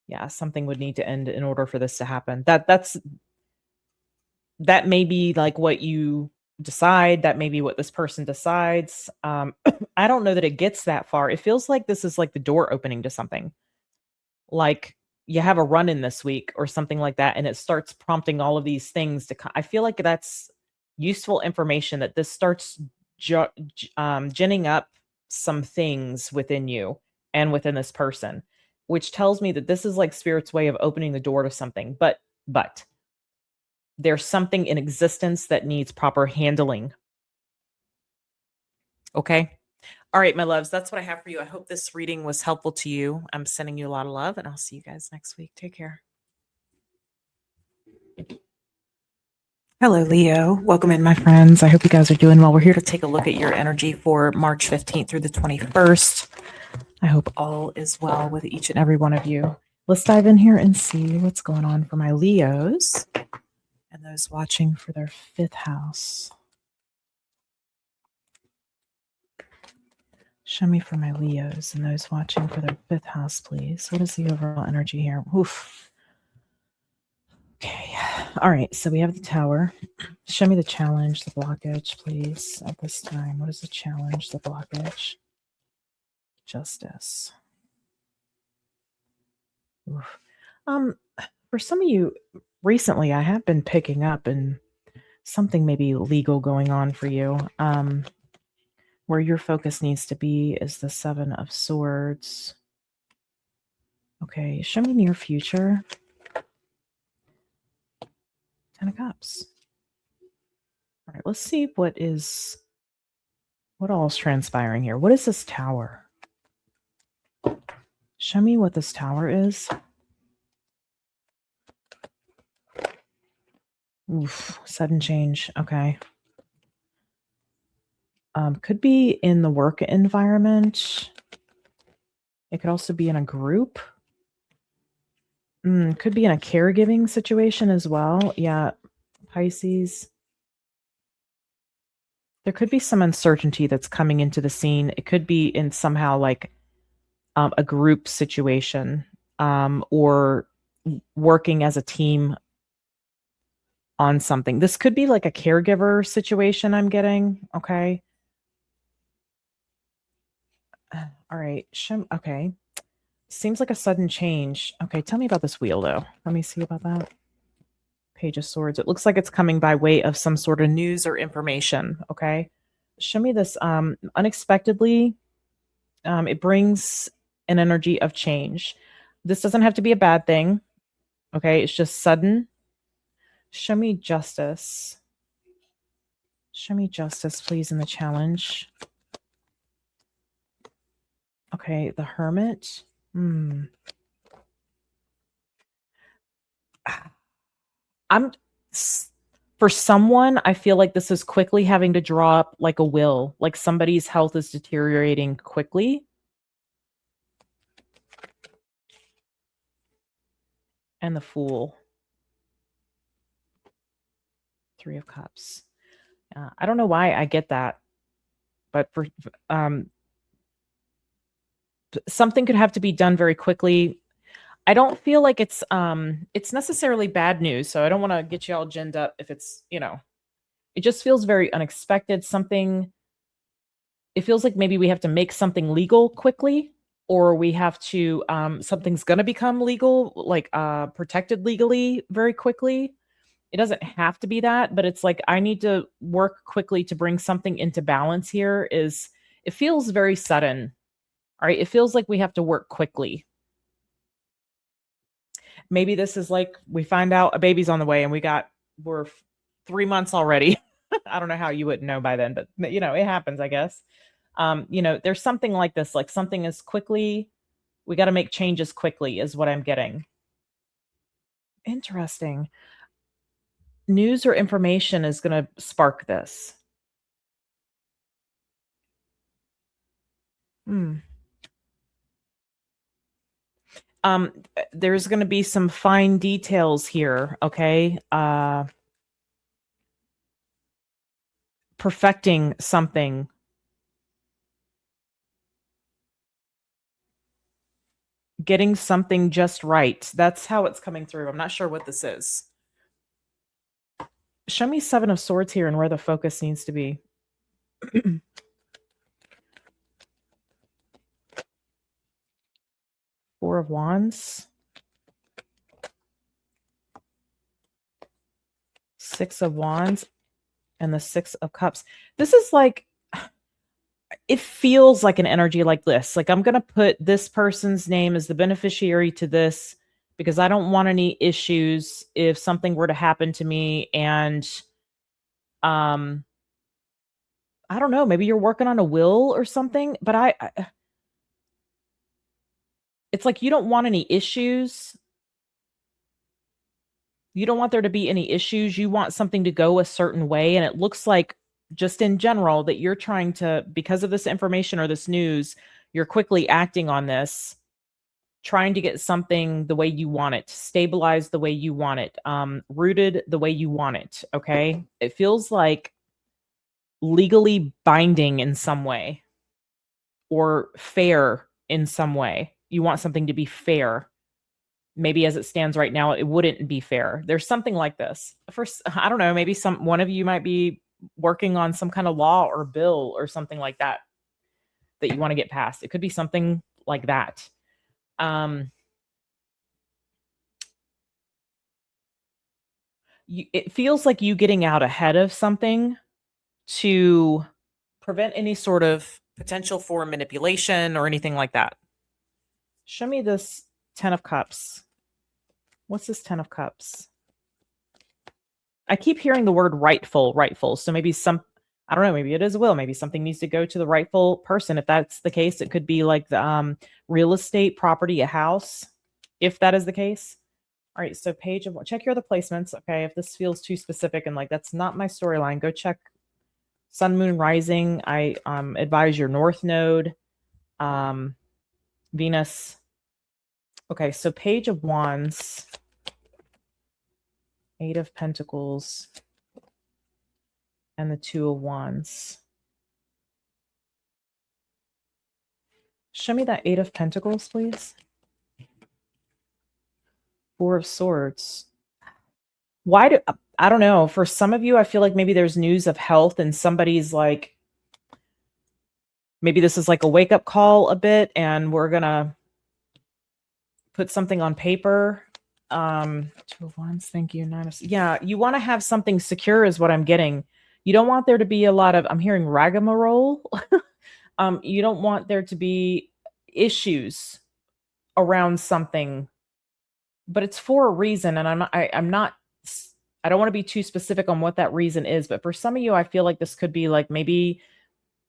Yeah, something would need to end in order for this to happen. That may be like what you decide. That may be what this person decides. I don't know that it gets that far. It feels like this is like the door opening to something. Like you have a run in this week or something like that, and it starts prompting all of these things to I feel like that's useful information that this starts ginning up some things within you and within this person, which tells me that this is like spirit's way of opening the door to something. But there's something in existence that needs proper handling. Okay. All right, my loves, that's what I have for you. I hope this reading was helpful to you. I'm sending you a lot of love, and I'll see you guys next week. Take care. Hello, Leo. Welcome in, my friends. I hope you guys are doing well. We're here to take a look at your energy for March 15th through the 21st. I hope all is well with each and every one of you. Let's dive in here and see what's going on for my Leos and those watching for their 5th house. Show me for my Leos and those watching for their 5th house, please. What is the overall energy here? Oof. Okay. All right. So we have the Tower. Show me the challenge, the blockage, please, at this time. What is the challenge, the blockage? Justice. Oof. For some of you, recently, I have been picking up and something maybe legal going on for you. Where your focus needs to be is the 7 of Swords. Okay, show me near future. 10 of Cups. All right, let's see what all is transpiring here. What is this Tower? Show me what this Tower is. Oof, sudden change. Okay. Could be in the work environment. It could also be in a group. Could be in a caregiving situation as well. Yeah, Pisces. There could be some uncertainty that's coming into the scene. It could be in somehow like a group situation or working as a team on something. This could be like a caregiver situation I'm getting. Okay. All right. Okay. Seems like a sudden change. Okay. Tell me about this wheel, though. Let me see about that. Page of Swords. It looks like it's coming by way of some sort of news or information. Okay. Show me this. Unexpectedly, it brings an energy of change. This doesn't have to be a bad thing. Okay. It's just sudden. Show me justice. Show me justice, please, in the challenge. Okay, the Hermit. I'm s- for someone, I feel like this is quickly having to draw up like a will, like somebody's health is deteriorating quickly. And the Fool, 3 of Cups. I don't know why I get that, but for um, something could have to be done very quickly. I don't feel like it's necessarily bad news, so I don't want to get you all ginned up if it's, it just feels very unexpected. It feels like maybe we have to make something legal quickly, or we have to something's going to become legal, like protected legally very quickly. It doesn't have to be that, but it's like I need to work quickly to bring something into balance here. Is It feels very sudden. All right, it feels like we have to work quickly. Maybe this is like we find out a baby's on the way and we're 3 months already. I don't know how you wouldn't know by then, but it happens, I guess. There's something like this, like something is quickly, we got to make changes quickly, is what I'm getting. Interesting. News or information is going to spark this. Hmm. There's going to be some fine details here. Okay. Perfecting something. Getting something just right. That's how it's coming through. I'm not sure what this is. Show me 7 of Swords here and where the focus needs to be. 4 of Wands. 6 of Wands. And the 6 of Cups. This is like, it feels like an energy like this. Like I'm going to put this person's name as the beneficiary to this because I don't want any issues if something were to happen to me. And um I don't know, maybe you're working on a will or something, but it's like you don't want any issues. You don't want there to be any issues. You want something to go a certain way. And it looks like, just in general, that you're trying to, because of this information or this news, you're quickly acting on this, trying to get something the way you want it, stabilized the way you want it, rooted the way you want it. Okay. It feels like legally binding in some way or fair in some way. You want something to be fair. Maybe as it stands right now, it wouldn't be fair. There's something like this. First, I don't know, maybe one of you might be working on some kind of law or bill or something like that that you want to get passed. It could be something like that. It feels like you getting out ahead of something to prevent any sort of potential for manipulation or anything like that. Show me this 10 of Cups. What's this 10 of Cups? I keep hearing the word rightful. So maybe I don't know, maybe it is a will. Maybe something needs to go to the rightful person. If that's the case, it could be like the real estate, property, a house, if that is the case. All right, so check your other placements. Okay, if this feels too specific and like that's not my storyline, go check Sun, Moon, Rising. I advise your North Node, Venus. Okay, so Page of Wands, 8 of Pentacles, and the 2 of Wands. Show me that 8 of Pentacles, please. 4 of Swords. I don't know. For some of you, I feel like maybe there's news of health and somebody's like, maybe this is like a wake up call a bit and we're going to put something on paper. 2 of Wands. Thank you. 9 of, yeah. You want to have something secure is what I'm getting. You don't want there to be a lot of, I'm hearing ragamarole. You don't want there to be issues around something, but it's for a reason. And I don't want to be too specific on what that reason is, but for some of you, I feel like this could be like maybe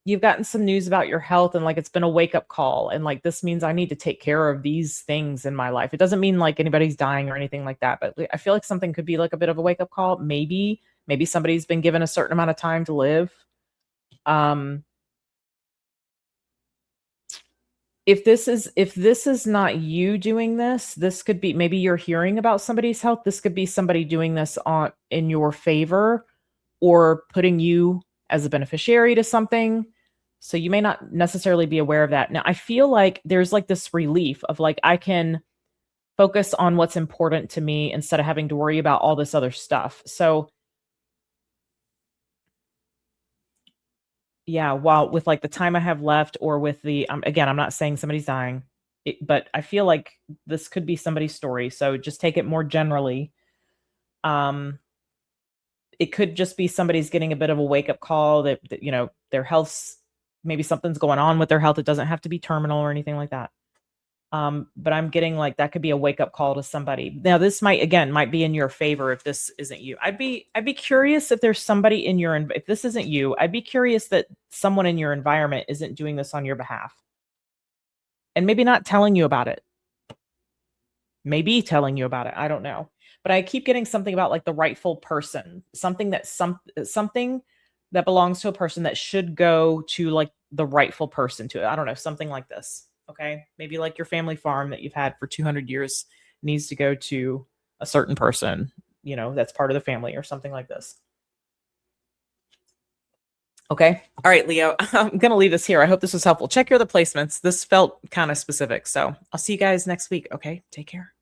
you've gotten some news about your health and like it's been a wake up call. And like this means I need to take care of these things in my life. It doesn't mean like anybody's dying or anything like that, but I feel like something could be like a bit of a wake up call. Maybe somebody's been given a certain amount of time to live. Um, if this is not you doing this, this could be, maybe you're hearing about somebody's health. This could be somebody doing this on in your favor or putting you as a beneficiary to something. So you may not necessarily be aware of that. Now, I feel like there's like this relief of like I can focus on what's important to me instead of having to worry about all this other stuff. So yeah, while with like the time I have left or with the again, I'm not saying somebody's dying, but I feel like this could be somebody's story. So just take it more generally. Um, it could just be somebody's getting a bit of a wake up call that you know their health's maybe something's going on with their health. It doesn't have to be terminal or anything like that. But I'm getting like that could be a wake up call to somebody. Now, this might be in your favor if this isn't you. I'd be curious if there's somebody in your if this isn't you. I'd be curious that someone in your environment isn't doing this on your behalf and maybe not telling you about it. Maybe telling you about it. I don't know. But I keep getting something about like the rightful person, something that belongs to a person that should go to like the rightful person to it. I don't know, something like this. Okay. Maybe like your family farm that you've had for 200 years needs to go to a certain person, you know, that's part of the family or something like this. Okay. All right, Leo, I'm going to leave this here. I hope this was helpful. Check your other placements. This felt kind of specific. So I'll see you guys next week. Okay. Take care.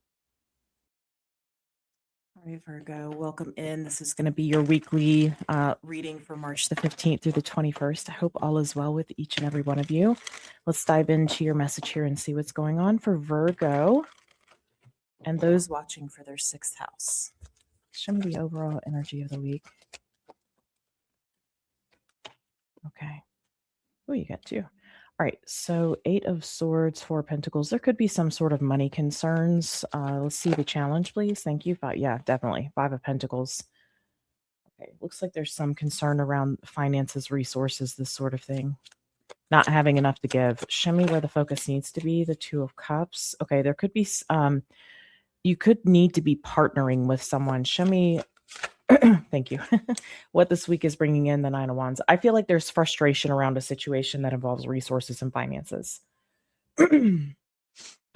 All right, Virgo, welcome in. This is going to be your weekly reading for March the 15th through the 21st. I hope all is well with each and every one of you. Let's dive into your message here and see what's going on for Virgo and those watching for their 6th house. Show me the overall energy of the week. Okay. Oh, you got 2. All right, so 8 of Swords, 4 of Pentacles. There could be some sort of money concerns. Let's see the challenge, please. Thank you. Yeah, definitely. 5 of Pentacles. Okay, looks like there's some concern around finances, resources, this sort of thing. Not having enough to give. Show me where the focus needs to be. The 2 of Cups. Okay, there could be, you could need to be partnering with someone. Show me thank you. What this week is bringing in the 9 of Wands. I feel like there's frustration around a situation that involves resources and finances.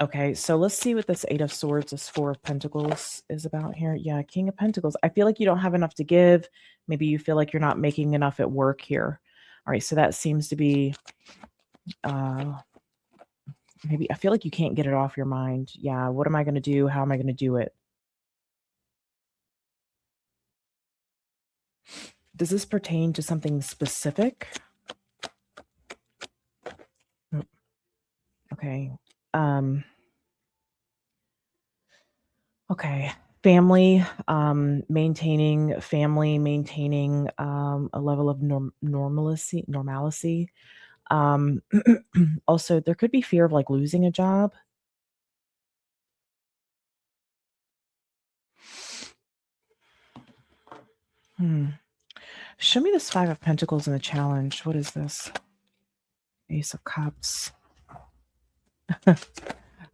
Okay, so let's see what this 8 of Swords, this 4 of Pentacles is about here. Yeah, King of Pentacles. I feel like you don't have enough to give. Maybe you feel like you're not making enough at work here. All right, so that seems to be maybe I feel like you can't get it off your mind. Yeah, what am I going to do? How am I going to do it? Does this pertain to something specific? Okay. Okay. Family, maintaining a level of normalcy. Also, there could be fear of like losing a job. Show me this 5 of Pentacles in the challenge. What is this? Ace of Cups.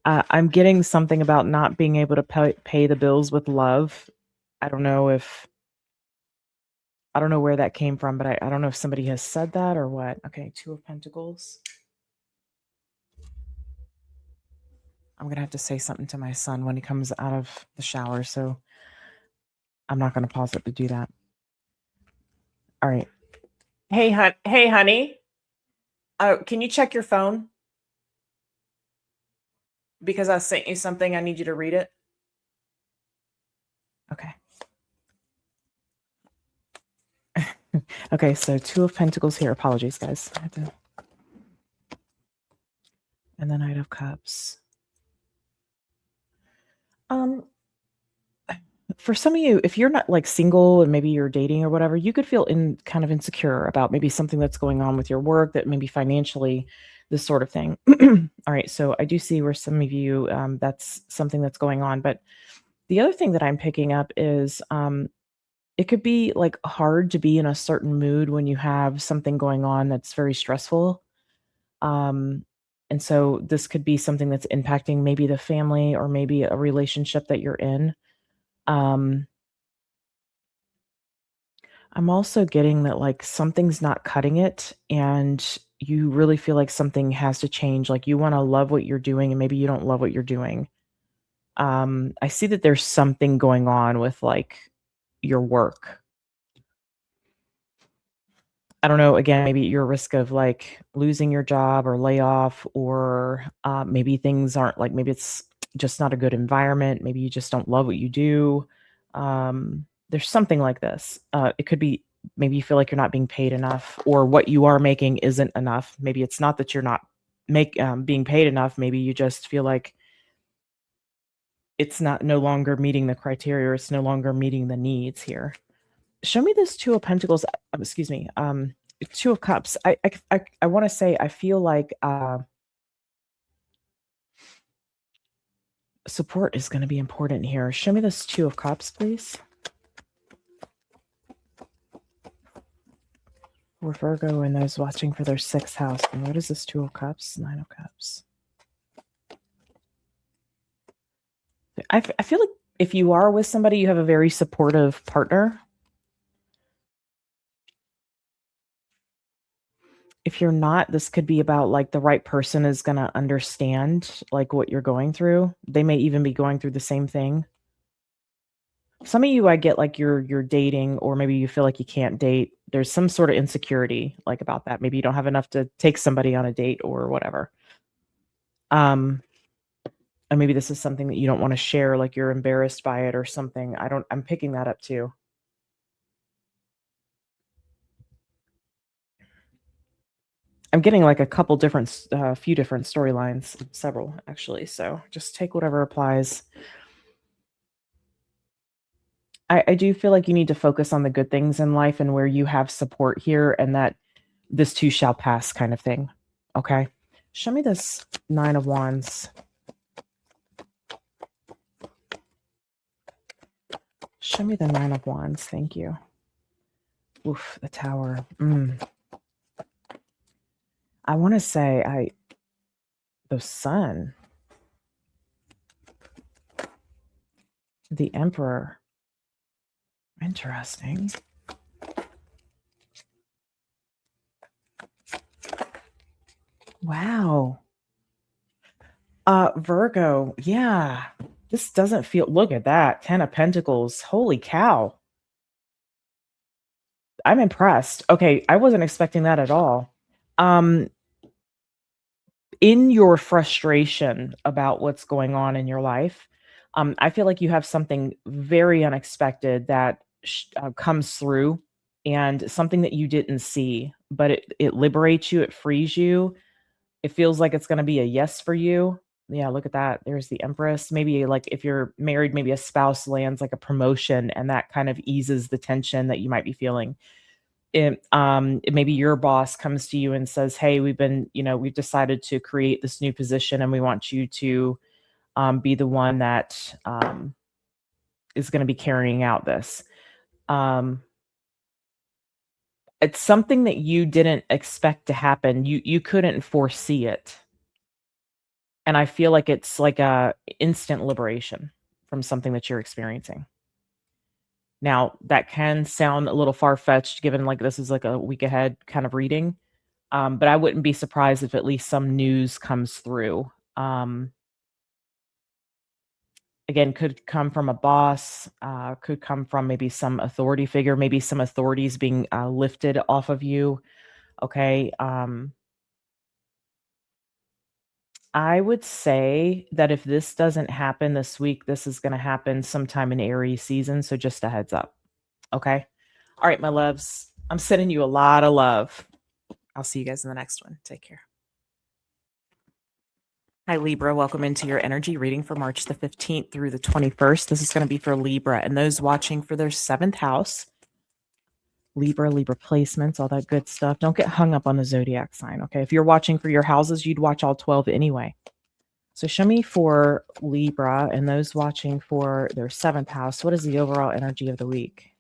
I'm getting something about not being able to pay the bills with love. I don't know where that came from, but I don't know if somebody has said that or what. Okay, 2 of Pentacles. I'm going to have to say something to my son when he comes out of the shower, so I'm not going to pause it to do that. All right. Hey, honey. Can you check your phone? Because I sent you something. I need you to read it. Okay. Okay, so 2 of Pentacles here. Apologies, guys. And the Knight of Cups. For some of you, if you're not like single and maybe you're dating or whatever, you could feel kind of insecure about maybe something that's going on with your work, that maybe financially, this sort of thing. All right, so I do see where some of you, that's something that's going on. But the other thing that I'm picking up is it could be like hard to be in a certain mood when you have something going on that's very stressful. Um, and so this could be something that's impacting maybe the family or maybe a relationship that you're in. Um, I'm also getting that like something's not cutting it and you really feel like something has to change. Like you want to love what you're doing and maybe you don't love what you're doing. I see that there's something going on with like your work. I don't know, again, maybe you're at risk of like losing your job or layoff, or maybe things aren't like, maybe it's just not a good environment. Maybe you just don't love what you do. There's something like this. It could be maybe you feel like you're not being paid enough or what you are making isn't enough. Maybe it's not that you're not being paid enough. Maybe you just feel like it's not no longer meeting the criteria, or it's no longer meeting the needs here. Show me this Two of Pentacles, excuse me, Two of Cups. I wanna say I feel like, support is gonna be important here. Show me this Two of Cups, please. For Virgo and those watching for their 6th house. And what is this Two of Cups? 9 of Cups. I feel like if you are with somebody, you have a very supportive partner. If you're not, this could be about like the right person is going to understand like what you're going through. They may even be going through the same thing. Some of you, I get like you're dating, or maybe you feel like you can't date. There's some sort of insecurity like about that. Maybe you don't have enough to take somebody on a date or whatever. And maybe this is something that you don't want to share, like you're embarrassed by it or something. I'm picking that up too. I'm getting like a couple different, few different storylines, several actually. So just take whatever applies. I do feel like you need to focus on the good things in life and where you have support here, and that this too shall pass kind of thing. Okay. Show me this 9 of Wands. Show me the 9 of Wands. Thank you. Oof, the Tower. I want to say the Sun. The Emperor. Interesting. Wow. Virgo. Yeah. This doesn't feel, look at that. 10 of Pentacles. Holy cow. I'm impressed. Okay, I wasn't expecting that at all. In your frustration about what's going on in your life, I feel like you have something very unexpected that comes through, and something that you didn't see, but it liberates you, it frees you. It feels like it's going to be a yes for you. Yeah, look at that. There's the Empress. Maybe like if you're married, maybe a spouse lands like a promotion, and that kind of eases the tension that you might be feeling. Maybe your boss comes to you and says, "Hey, we've decided to create this new position, and we want you to be the one that is going to be carrying out this." It's something that you didn't expect to happen. You couldn't foresee it, and I feel like it's like a instant liberation from something that you're experiencing. Now, that can sound a little far-fetched given like this is like a week ahead kind of reading, but I wouldn't be surprised if at least some news comes through. Again, could come from a boss, could come from maybe some authority figure, maybe some authorities being lifted off of you. Okay. I would say that if this doesn't happen this week, this is going to happen sometime in Aries season. So just a heads up. Okay. All right, my loves. I'm sending you a lot of love. I'll see you guys in the next one. Take care. Hi, Libra. Welcome into your energy reading for March the 15th through the 21st. This is going to be for Libra and those watching for their 7th house. Libra placements, all that good stuff. Don't get hung up on the zodiac sign, okay? If you're watching for your houses, you'd watch all 12 anyway. So show me for Libra and those watching for their 7th house. What is the overall energy of the week?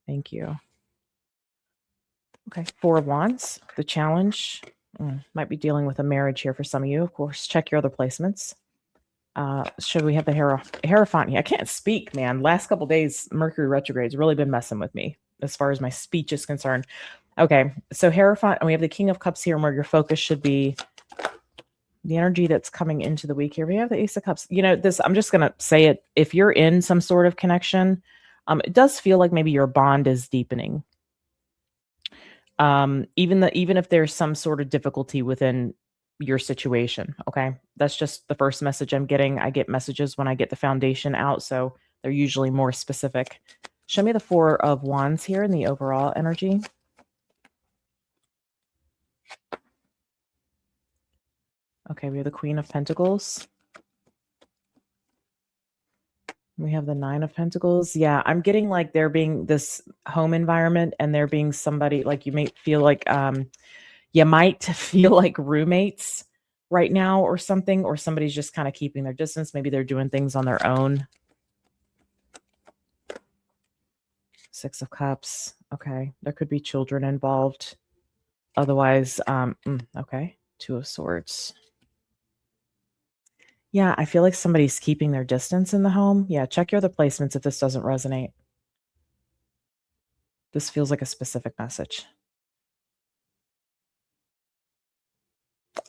Thank you. Okay, Four of Wands, the challenge. Might be dealing with a marriage here for some of you. Of course, check your other placements. Should we have the Hierophant? I can't speak, man. Last couple days, Mercury retrograde's really been messing with me as far as my speech is concerned. Okay, so Hierophant, and we have the King of Cups here, and where your focus should be. The energy that's coming into the week here. We have the Ace of Cups. You know, this, I'm just going to say it. If you're in some sort of connection, it does feel like maybe your bond is deepening. Even if there's some sort of difficulty within your situation. Okay. That's just the first message I'm getting. I get messages when I get the foundation out, so they're usually more specific. Show me the Four of Wands here in the overall energy. Okay, we have the Queen of Pentacles. We have the Nine of Pentacles. Yeah, I'm getting like there being this home environment and there being somebody like you may feel like you might feel like roommates right now or something, or somebody's just kind of keeping their distance. Maybe they're doing things on their own. Six of Cups. Okay, there could be children involved. Otherwise, okay. Two of Swords. Yeah, I feel like somebody's keeping their distance in the home. Yeah, check your other placements if this doesn't resonate. This feels like a specific message.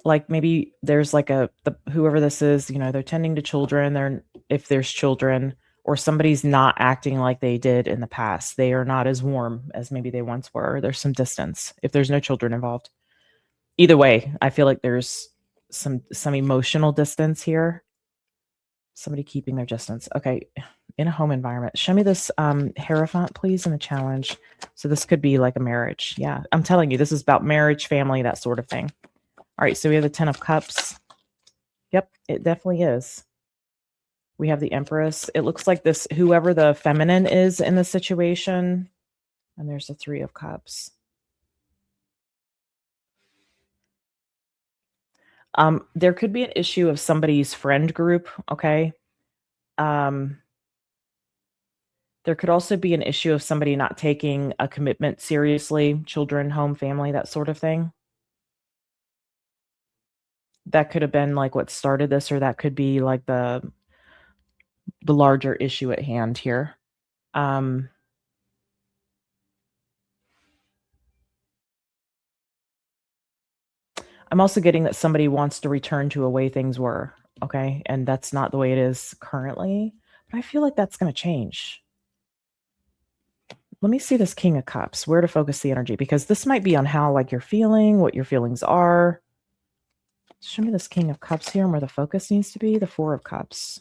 Like maybe there's like whoever this is, you know, they're tending to children. If there's children, or somebody's not acting like they did in the past. They are not as warm as maybe they once were. There's some distance if there's no children involved. Either way, I feel like there's some emotional distance here. Somebody keeping their distance. Okay, in a home environment. Show me this Hierophant, please, in the challenge. So this could be like a marriage. Yeah, I'm telling you, this is about marriage, family, that sort of thing. All right, so we have the Ten of Cups. Yep, it definitely is. We have the Empress. It looks like this, whoever the feminine is in the situation. And there's the Three of Cups. There could be an issue of somebody's friend group, okay? There could also be an issue of somebody not taking a commitment seriously, children, home, family, that sort of thing. That could have been like what started this, or that could be like the larger issue at hand here. I'm also getting that somebody wants to return to a way things were, okay? And that's not the way it is currently. But I feel like that's going to change. Let me see this King of Cups, where to focus the energy, because this might be on how like you're feeling, what your feelings are. Show me this King of Cups here and where the focus needs to be. The Four of Cups.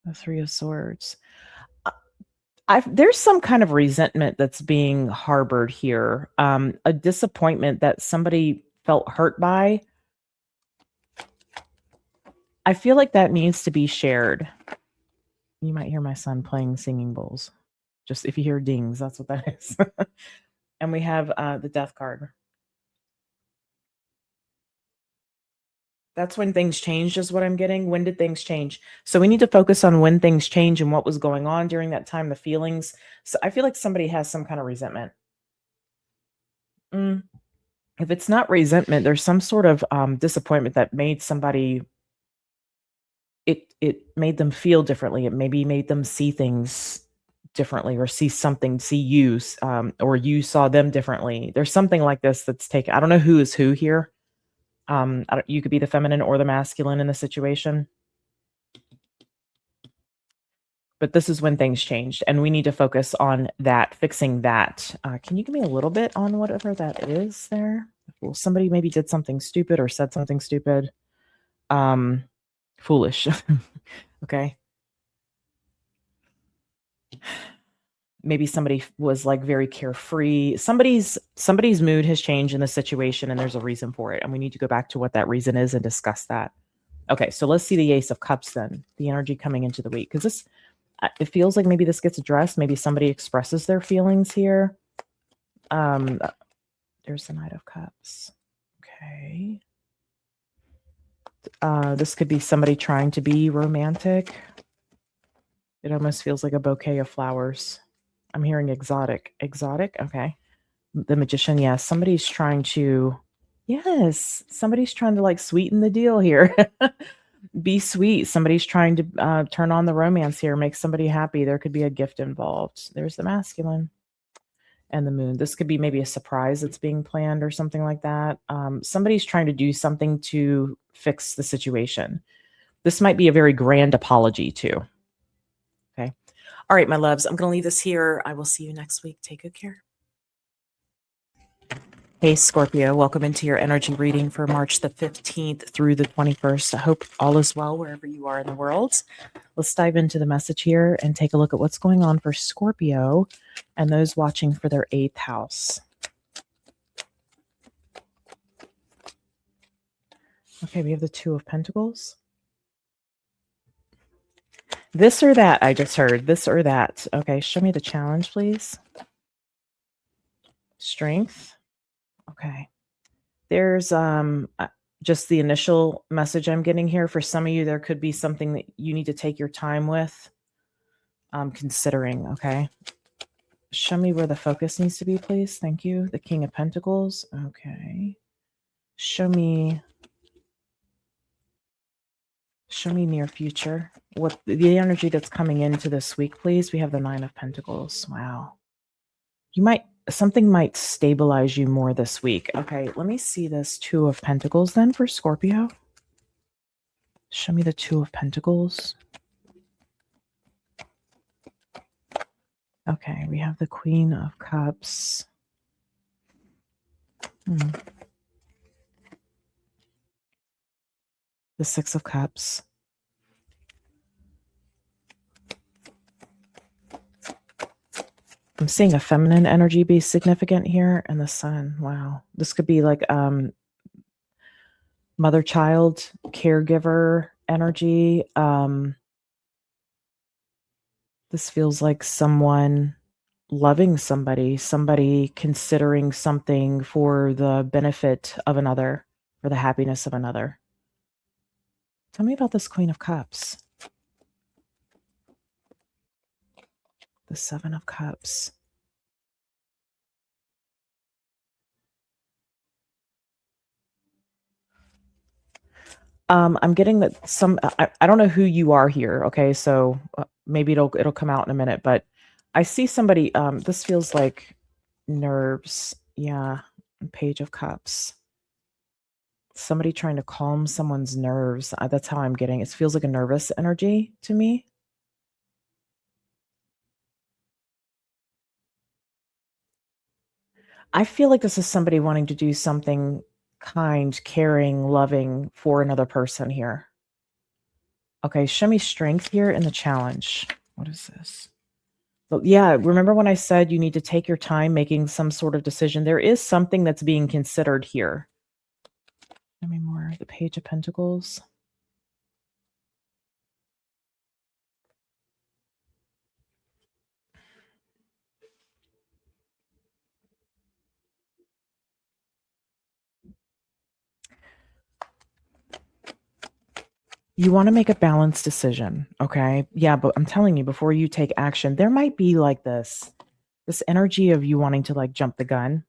The Three of Swords. There's some kind of resentment that's being harbored here. A disappointment that somebody felt hurt by. I feel like that needs to be shared. You might hear my son playing singing bowls. Just if you hear dings, that's what that is. And we have the Death card. That's when things changed is what I'm getting. When did things change? So we need to focus on when things change and what was going on during that time, the feelings. So I feel like somebody has some kind of resentment. If it's not resentment, there's some sort of disappointment that made somebody, it made them feel differently. It maybe made them see things differently, or see something, see you, or you saw them differently. There's something like this that's taken. I don't know who is who here. You could be the feminine or the masculine in the situation. But this is when things changed, and we need to focus on that, fixing that. Can you give me a little bit on whatever that is there? Well, somebody maybe did something stupid or said something stupid. Foolish. Okay. Maybe somebody was like very carefree. Somebody's mood has changed in the situation, and there's a reason for it. And we need to go back to what that reason is and discuss that. Okay, so let's see the Ace of Cups then, the energy coming into the week. Because this, it feels like maybe this gets addressed. Maybe somebody expresses their feelings here. There's the Knight of Cups. Okay. This could be somebody trying to be romantic. It almost feels like a bouquet of flowers. I'm hearing exotic. Exotic? Okay. The magician, yes. Somebody's trying to like sweeten the deal here. Be sweet. Somebody's trying to turn on the romance here, make somebody happy. There could be a gift involved. There's the masculine and the moon. This could be maybe a surprise that's being planned or something like that. Somebody's trying to do something to fix the situation. This might be a very grand apology too. Okay. All right, my loves, I'm going to leave this here. I will see you next week. Take good care. Hey, Scorpio, welcome into your energy reading for March the 15th through the 21st. I hope all is well wherever you are in the world. Let's dive into the message here and take a look at what's going on for Scorpio and those watching for their 8th house. Okay, we have the Two of Pentacles. This or that, I just heard. This or that. Okay, show me the challenge, please. Strength. Okay. There's just the initial message I'm getting here. For some of you, there could be something that you need to take your time with considering, okay? Show me where the focus needs to be, please. Thank you. The King of Pentacles. Okay. Show me near future. What the energy that's coming into this week, please. We have the Nine of Pentacles. Wow. Something might stabilize you more this week. Okay, let me see this Two of Pentacles then for Scorpio. Show me the Two of Pentacles. Okay, we have the Queen of Cups. The Six of Cups. I'm seeing a feminine energy be significant here, and the Sun. Wow. This could be like mother-child, caregiver energy. This feels like someone loving somebody considering something for the benefit of another, for the happiness of another. Tell me about this Queen of Cups. The Seven of Cups. I'm getting that I don't know who you are here. Okay. So maybe it'll come out in a minute, but I see somebody, this feels like nerves. Yeah. Page of Cups. Somebody trying to calm someone's nerves. That's how I'm getting. It feels like a nervous energy to me. I feel like this is somebody wanting to do something kind, caring, loving for another person here. Okay, show me strength here in the challenge. What is this? But yeah, remember when I said you need to take your time making some sort of decision? There is something that's being considered here. Show me more. The Page of Pentacles. You want to make a balanced decision, okay? Yeah, but I'm telling you, before you take action, there might be like this energy of you wanting to like jump the gun.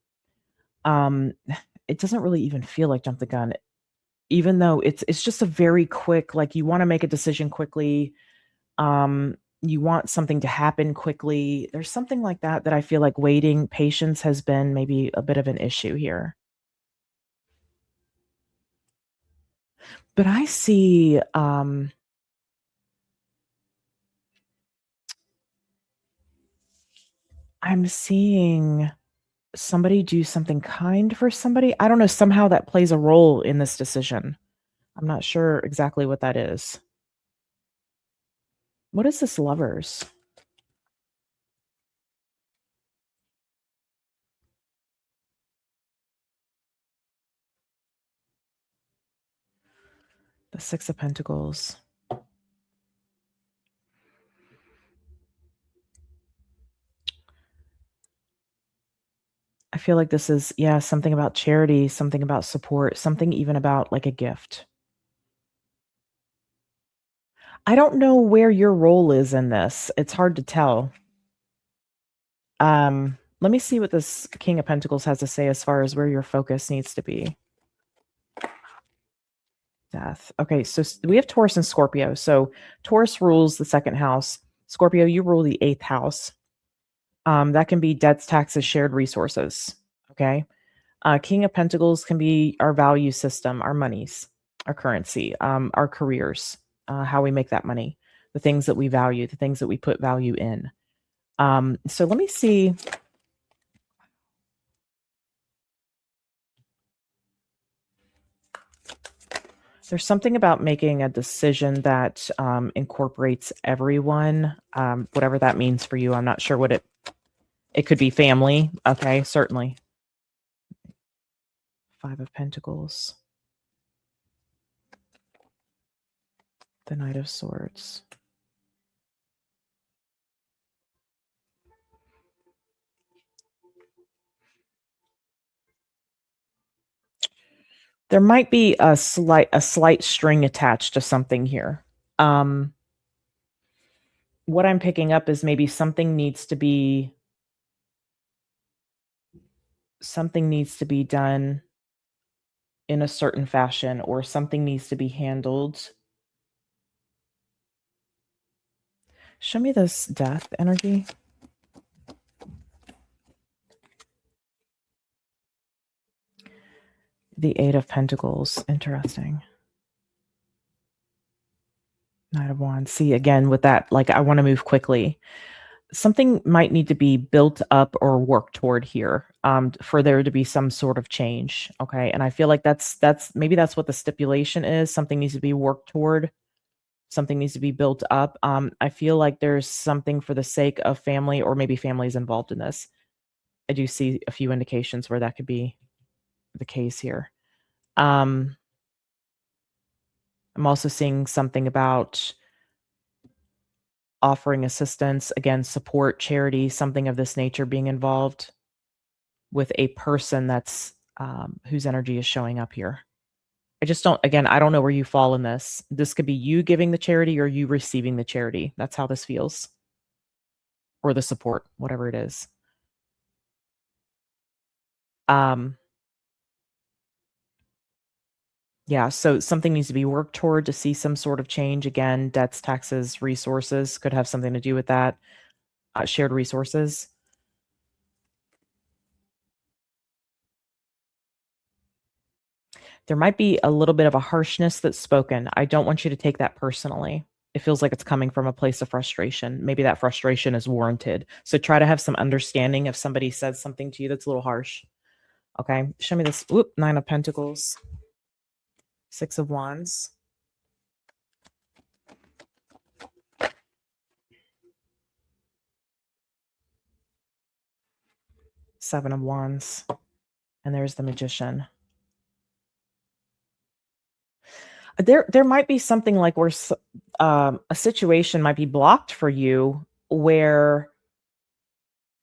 It doesn't really even feel like jump the gun, even though it's just a very quick, like you want to make a decision quickly. You want something to happen quickly. There's something like that I feel like waiting, patience has been maybe a bit of an issue here. But I see, I'm seeing somebody do something kind for somebody. I don't know, somehow that plays a role in this decision. I'm not sure exactly what that is. What is this Lovers? The Six of Pentacles. I feel like this is, yeah, something about charity, something about support, something even about like a gift. I don't know where your role is in this. It's hard to tell. Let me see what this King of Pentacles has to say as far as where your focus needs to be. Death. Okay, so we have Taurus and Scorpio. So Taurus rules the second house. Scorpio, you rule the 8th house. That can be debts, taxes, shared resources. Okay. King of Pentacles can be our value system, our monies, our currency, our careers, how we make that money, the things that we value, the things that we put value in. So let me see. There's something about making a decision that incorporates everyone, whatever that means for you. I'm not sure what it could be family. Okay, certainly. 5 of Pentacles. The Knight of Swords. There might be a slight string attached to something here. What I'm picking up is maybe something needs to be done in a certain fashion, or something needs to be handled. Show me this death energy. The 8 of Pentacles. Interesting. Knight of Wands. See, again, with that, like, I want to move quickly. Something might need to be built up or worked toward here, for there to be some sort of change. Okay. And I feel like that's maybe that's what the stipulation is. Something needs to be worked toward. Something needs to be built up. I feel like there's something for the sake of family, or maybe family is involved in this. I do see a few indications where that could be the case here. I'm also seeing something about offering assistance, again, support, charity, something of this nature being involved with a person that's whose energy is showing up here. I just don't, again, I don't know where you fall in this. This could be you giving the charity or you receiving the charity. That's how this feels. Or the support, whatever it is. Yeah, so something needs to be worked toward to see some sort of change. Again, debts, taxes, resources could have something to do with that. Shared resources. There might be a little bit of a harshness that's spoken. I don't want you to take that personally. It feels like it's coming from a place of frustration. Maybe that frustration is warranted. So try to have some understanding if somebody says something to you that's a little harsh. Okay, show me this. Oop, 9 of Pentacles. 6 of Wands. Seven of Wands. And there's the Magician. There might be something like where a situation might be blocked for you, where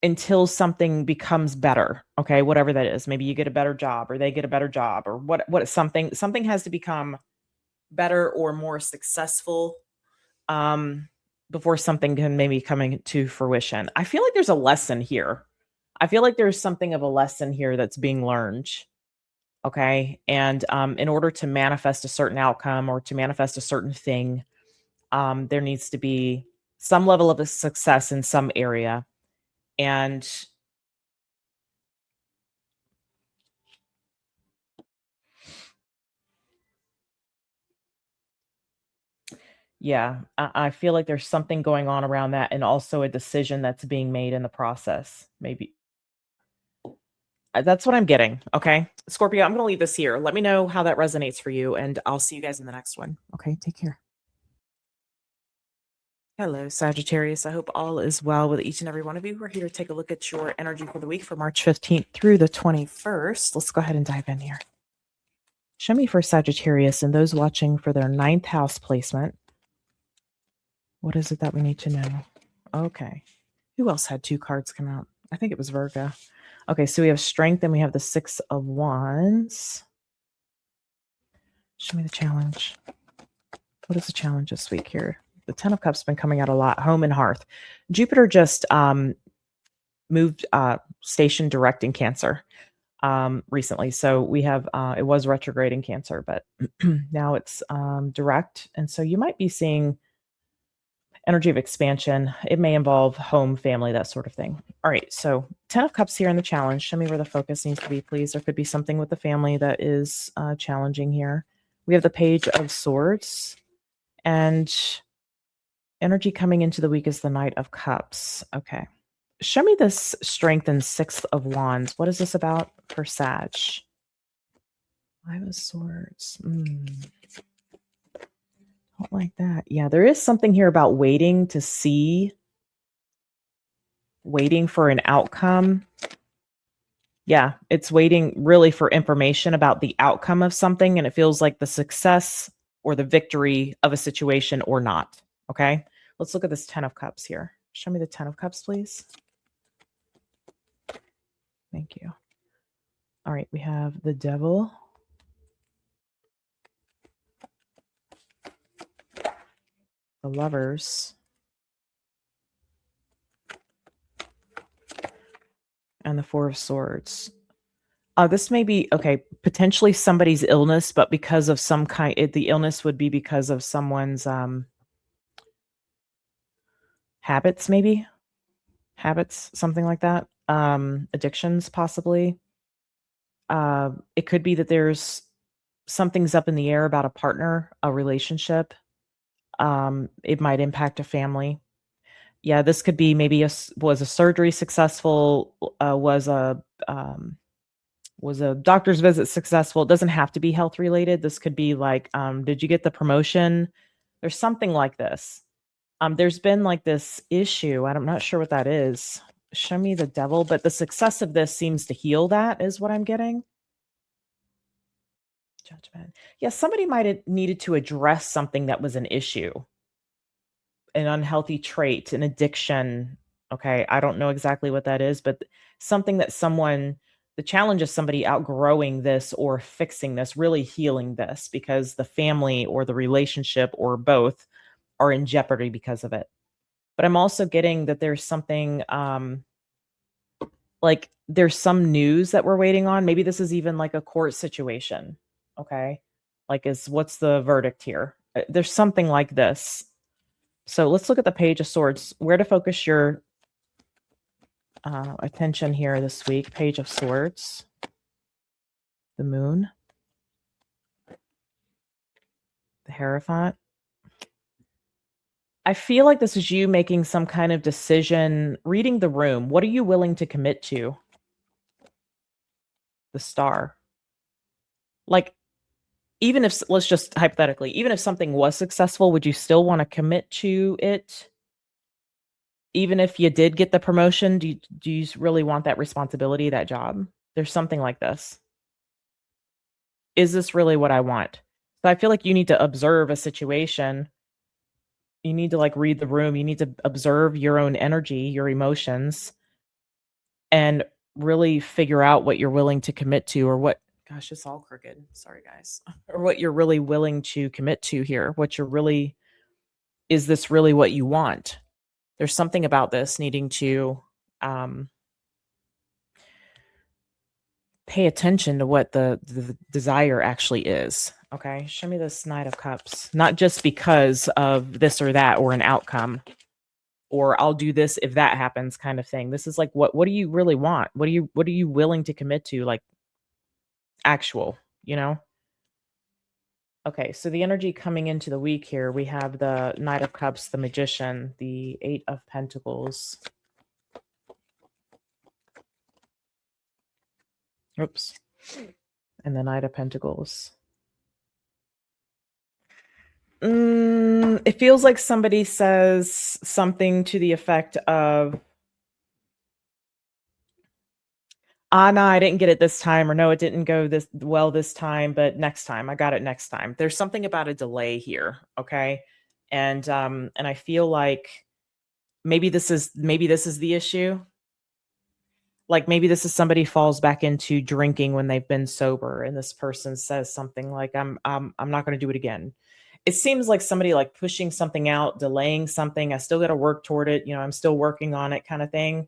until something becomes better, okay, whatever that is. Maybe you get a better job, or they get a better job, or what something has to become better or more successful before something can maybe come to fruition. I feel like there's a lesson here. I feel like there's something of a lesson here that's being learned. Okay. And in order to manifest a certain outcome, or to manifest a certain thing, there needs to be some level of a success in some area. And yeah, I feel like there's something going on around that, and also a decision that's being made in the process. Maybe that's what I'm getting. Okay. Scorpio, I'm going to leave this here. Let me know how that resonates for you, and I'll see you guys in the next one. Okay. Take care. Hello, Sagittarius. I hope all is well with each and every one of you. We're here to take a look at your energy for the week for March 15th through the 21st. Let's go ahead and dive in here. Show me for Sagittarius and those watching for their 9th house placement. What is it that we need to know? Okay. Who else had 2 cards come out? I think it was Virgo. Okay, so we have Strength and we have the 6 of Wands. Show me the challenge. What is the challenge this week here? The Ten of Cups been coming out a lot. Home and hearth. Jupiter just moved station direct in Cancer recently. So we have it was retrograde in Cancer, but now it's direct. And so you might be seeing energy of expansion. It may involve home, family, that sort of thing. All right. So 10 of Cups here in the challenge. Show me where the focus needs to be, please. There could be something with the family that is challenging here. We have the Page of Swords, and energy coming into the week is the Knight of Cups. Okay. Show me this Strength and Six of Wands. What is this about for Sag? Five of Swords. Don't like that. Yeah, there is something here about waiting to see, waiting for an outcome. Yeah, it's waiting really for information about the outcome of something, and it feels like the success or the victory of a situation or not. Okay, let's look at this 10 of Cups here. Show me the 10 of Cups, please. Thank you. All right, we have the Devil. The Lovers. And the Four of Swords. This may be, okay, potentially somebody's illness, but because of some kind, the illness would be because of someone's habits, maybe. Habits, something like that. Addictions, possibly. It could be that there's something's up in the air about a partner, a relationship. It might impact a family. Yeah, this could be maybe was a surgery successful, was a doctor's visit successful. It doesn't have to be health related. This could be like, did you get the promotion? There's something like this. There's been like this issue. I'm not sure what that is. Show me the Devil, but the success of this seems to heal that, is what I'm getting. Judgment. Yeah, somebody might have needed to address something that was an issue, an unhealthy trait, an addiction. Okay, I don't know exactly what that is, but something that the challenge of somebody outgrowing this or fixing this, really healing this, because the family or the relationship or both are in jeopardy because of it. But I'm also getting that there's something like there's some news that we're waiting on. Maybe this is even like a court situation. Okay. Like what's the verdict here? There's something like this. So let's look at the Page of Swords. Where to focus your attention here this week. Page of Swords. The Moon. The Hierophant. I feel like this is you making some kind of decision, reading the room. What are you willing to commit to? The Star. Like, even if, let's just hypothetically, even if something was successful, would you still want to commit to it? Even if you did get the promotion, do you really want that responsibility, that job? There's something like this. Is this really what I want? So I feel like you need to observe a situation. You need to like read the room. You need to observe your own energy, your emotions, and really figure out what you're willing to commit to, or what, gosh, it's all crooked. Sorry, guys. Or what you're really willing to commit to here. Is this really what you want? There's something about this needing to pay attention to what the desire actually is. Okay, show me this Knight of Cups. Not just because of this or that or an outcome, or I'll do this if that happens kind of thing. This is like, what do you really want? What are you willing to commit to? Like actual, you know? Okay, so the energy coming into the week here, we have the Knight of Cups, the Magician, the Eight of Pentacles. Oops. And the Knight of Pentacles. It feels like somebody says something to the effect of, no, I didn't get it this time, or no, it didn't go this well this time, but next time, I got it next time. There's something about a delay here, okay? And I feel like maybe this is the issue. Like maybe this is somebody falls back into drinking when they've been sober, and this person says something like, I'm not going to do it again. it seems like somebody like pushing something out, delaying something. I still got to work toward it. I'm still working on it kind of thing.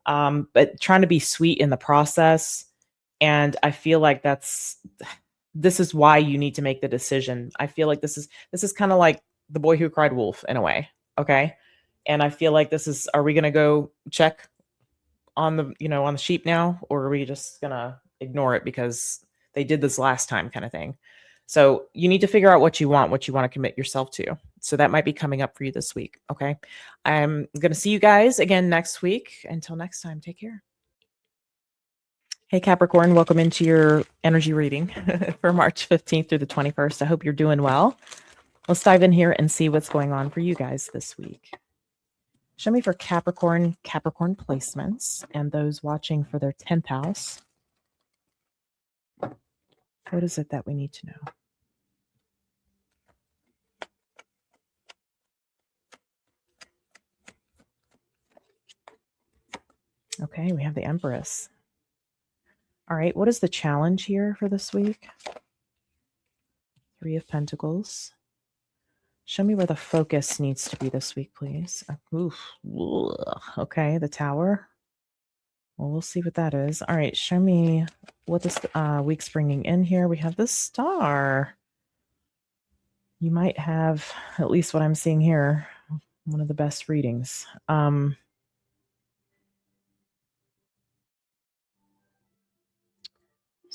But trying to be sweet in the process. And I feel like this is why you need to make the decision. I feel like this is kind of like the boy who cried wolf in a way. Okay. And I feel like are we going to go check on on the sheep now, or are we just going to ignore it because they did this last time kind of thing? So you need to figure out what you want to commit yourself to. So that might be coming up for you this week. Okay. I'm going to see you guys again next week. Until next time, take care. Hey, Capricorn, welcome into your energy reading for March 15th through the 21st. I hope you're doing well. Let's dive in here and see what's going on for you guys this week. Show me for Capricorn placements, and those watching for their 10th house. What is it that we need to know? Okay, we have the Empress. All right, what is the challenge here for this week? 3 of Pentacles. Show me where the focus needs to be this week, please. Oof. Okay, the Tower. Well, we'll see what that is. All right, show me what this week's bringing in here. We have the Star. You might have, at least what I'm seeing here, one of the best readings.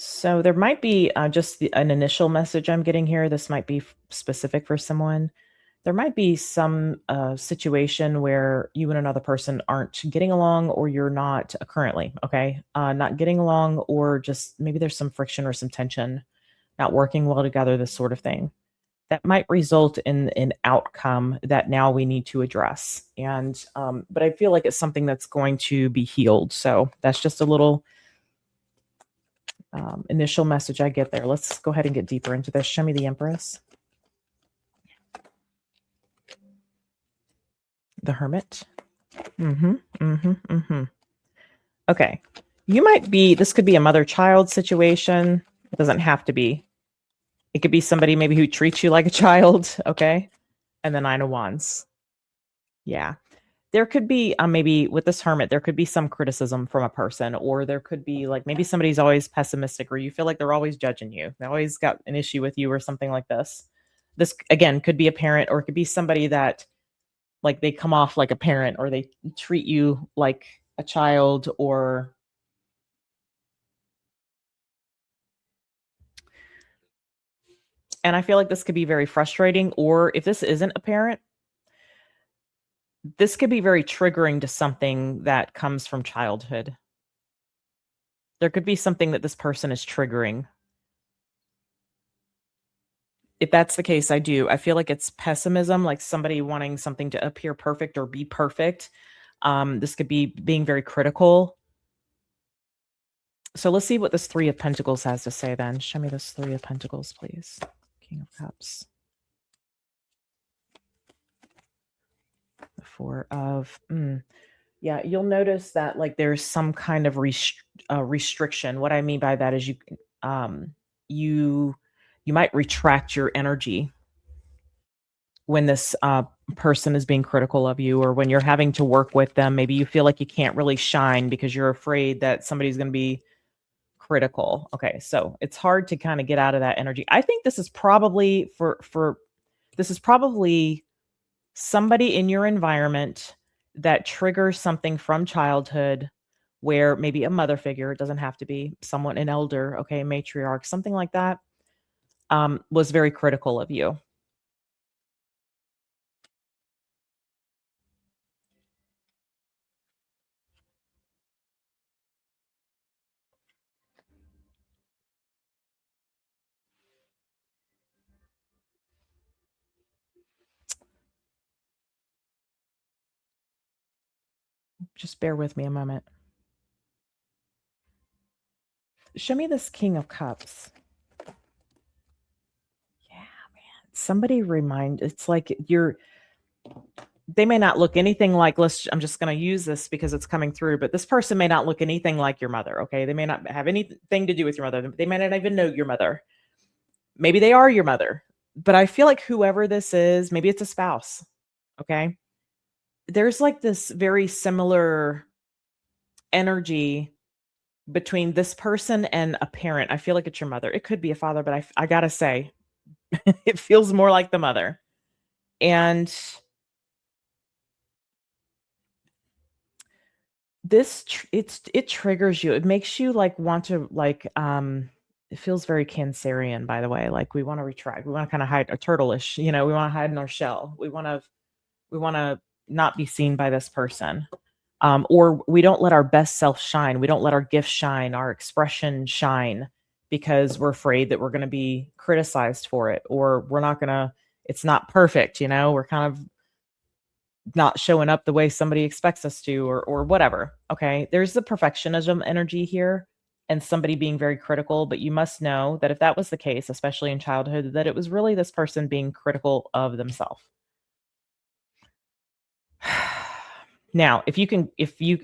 So there might be just an initial message I'm getting here. This might be specific for someone. There might be some situation where you and another person aren't getting along, or you're not currently, okay? Not getting along, or just maybe there's some friction or some tension, not working well together, this sort of thing. That might result in an outcome that now we need to address. And but I feel like it's something that's going to be healed. So that's just a little initial message I get there. Let's go ahead and get deeper into this. Show me the Empress. The Hermit. Okay. You might be, this could be a mother-child situation. It doesn't have to be. It could be somebody maybe who treats you like a child. Okay. And the 9 of Wands. Yeah. There could be maybe with this Hermit, there could be some criticism from a person, or there could be like maybe somebody's always pessimistic, or you feel like they're always judging you. They always got an issue with you or something like this. This, again, could be a parent, or it could be somebody that like they come off like a parent, or they treat you like a child, or and I feel like this could be very frustrating. Or if this isn't a parent, this could be very triggering to something that comes from childhood. There could be something that this person is triggering. If that's the case, I feel like it's pessimism, like somebody wanting something to appear perfect or be perfect. This could be being very critical. So let's see what this 3 of Pentacles has to say then. Show me this 3 of Pentacles, please. King of Cups. The 4 of... Yeah, you'll notice that like there's some kind of restriction. What I mean by that is you might retract your energy when this person is being critical of you, or when you're having to work with them. Maybe you feel like you can't really shine because you're afraid that somebody's going to be critical. Okay, so it's hard to kind of get out of that energy. I think this is probably this is probably somebody in your environment that triggers something from childhood, where maybe a mother figure, it doesn't have to be someone, an elder, okay, matriarch, something like that, was very critical of you. Just bear with me a moment. Show me this King of Cups. Yeah, man. Somebody it's like they may not look anything like, I'm just going to use this because it's coming through, but this person may not look anything like your mother, okay? They may not have anything to do with your mother. They may not even know your mother. Maybe they are your mother. But I feel like whoever this is, maybe it's a spouse, okay? There's like this very similar energy between this person and a parent. I feel like it's your mother. It could be a father, but I gotta say, it feels more like the mother. And it triggers you. It makes you like want to like it feels very Cancerian, by the way. Like we want to retract. We want to kind of hide a turtleish, we want to hide in our shell. We want to not be seen by this person. Or we don't let our best self shine. We don't let our gifts shine, our expression shine, because we're afraid that we're going to be criticized for it, or it's not perfect. We're kind of not showing up the way somebody expects us to, or whatever. Okay. There's the perfectionism energy here and somebody being very critical, but you must know that if that was the case, especially in childhood, that it was really this person being critical of themselves. Now, if you,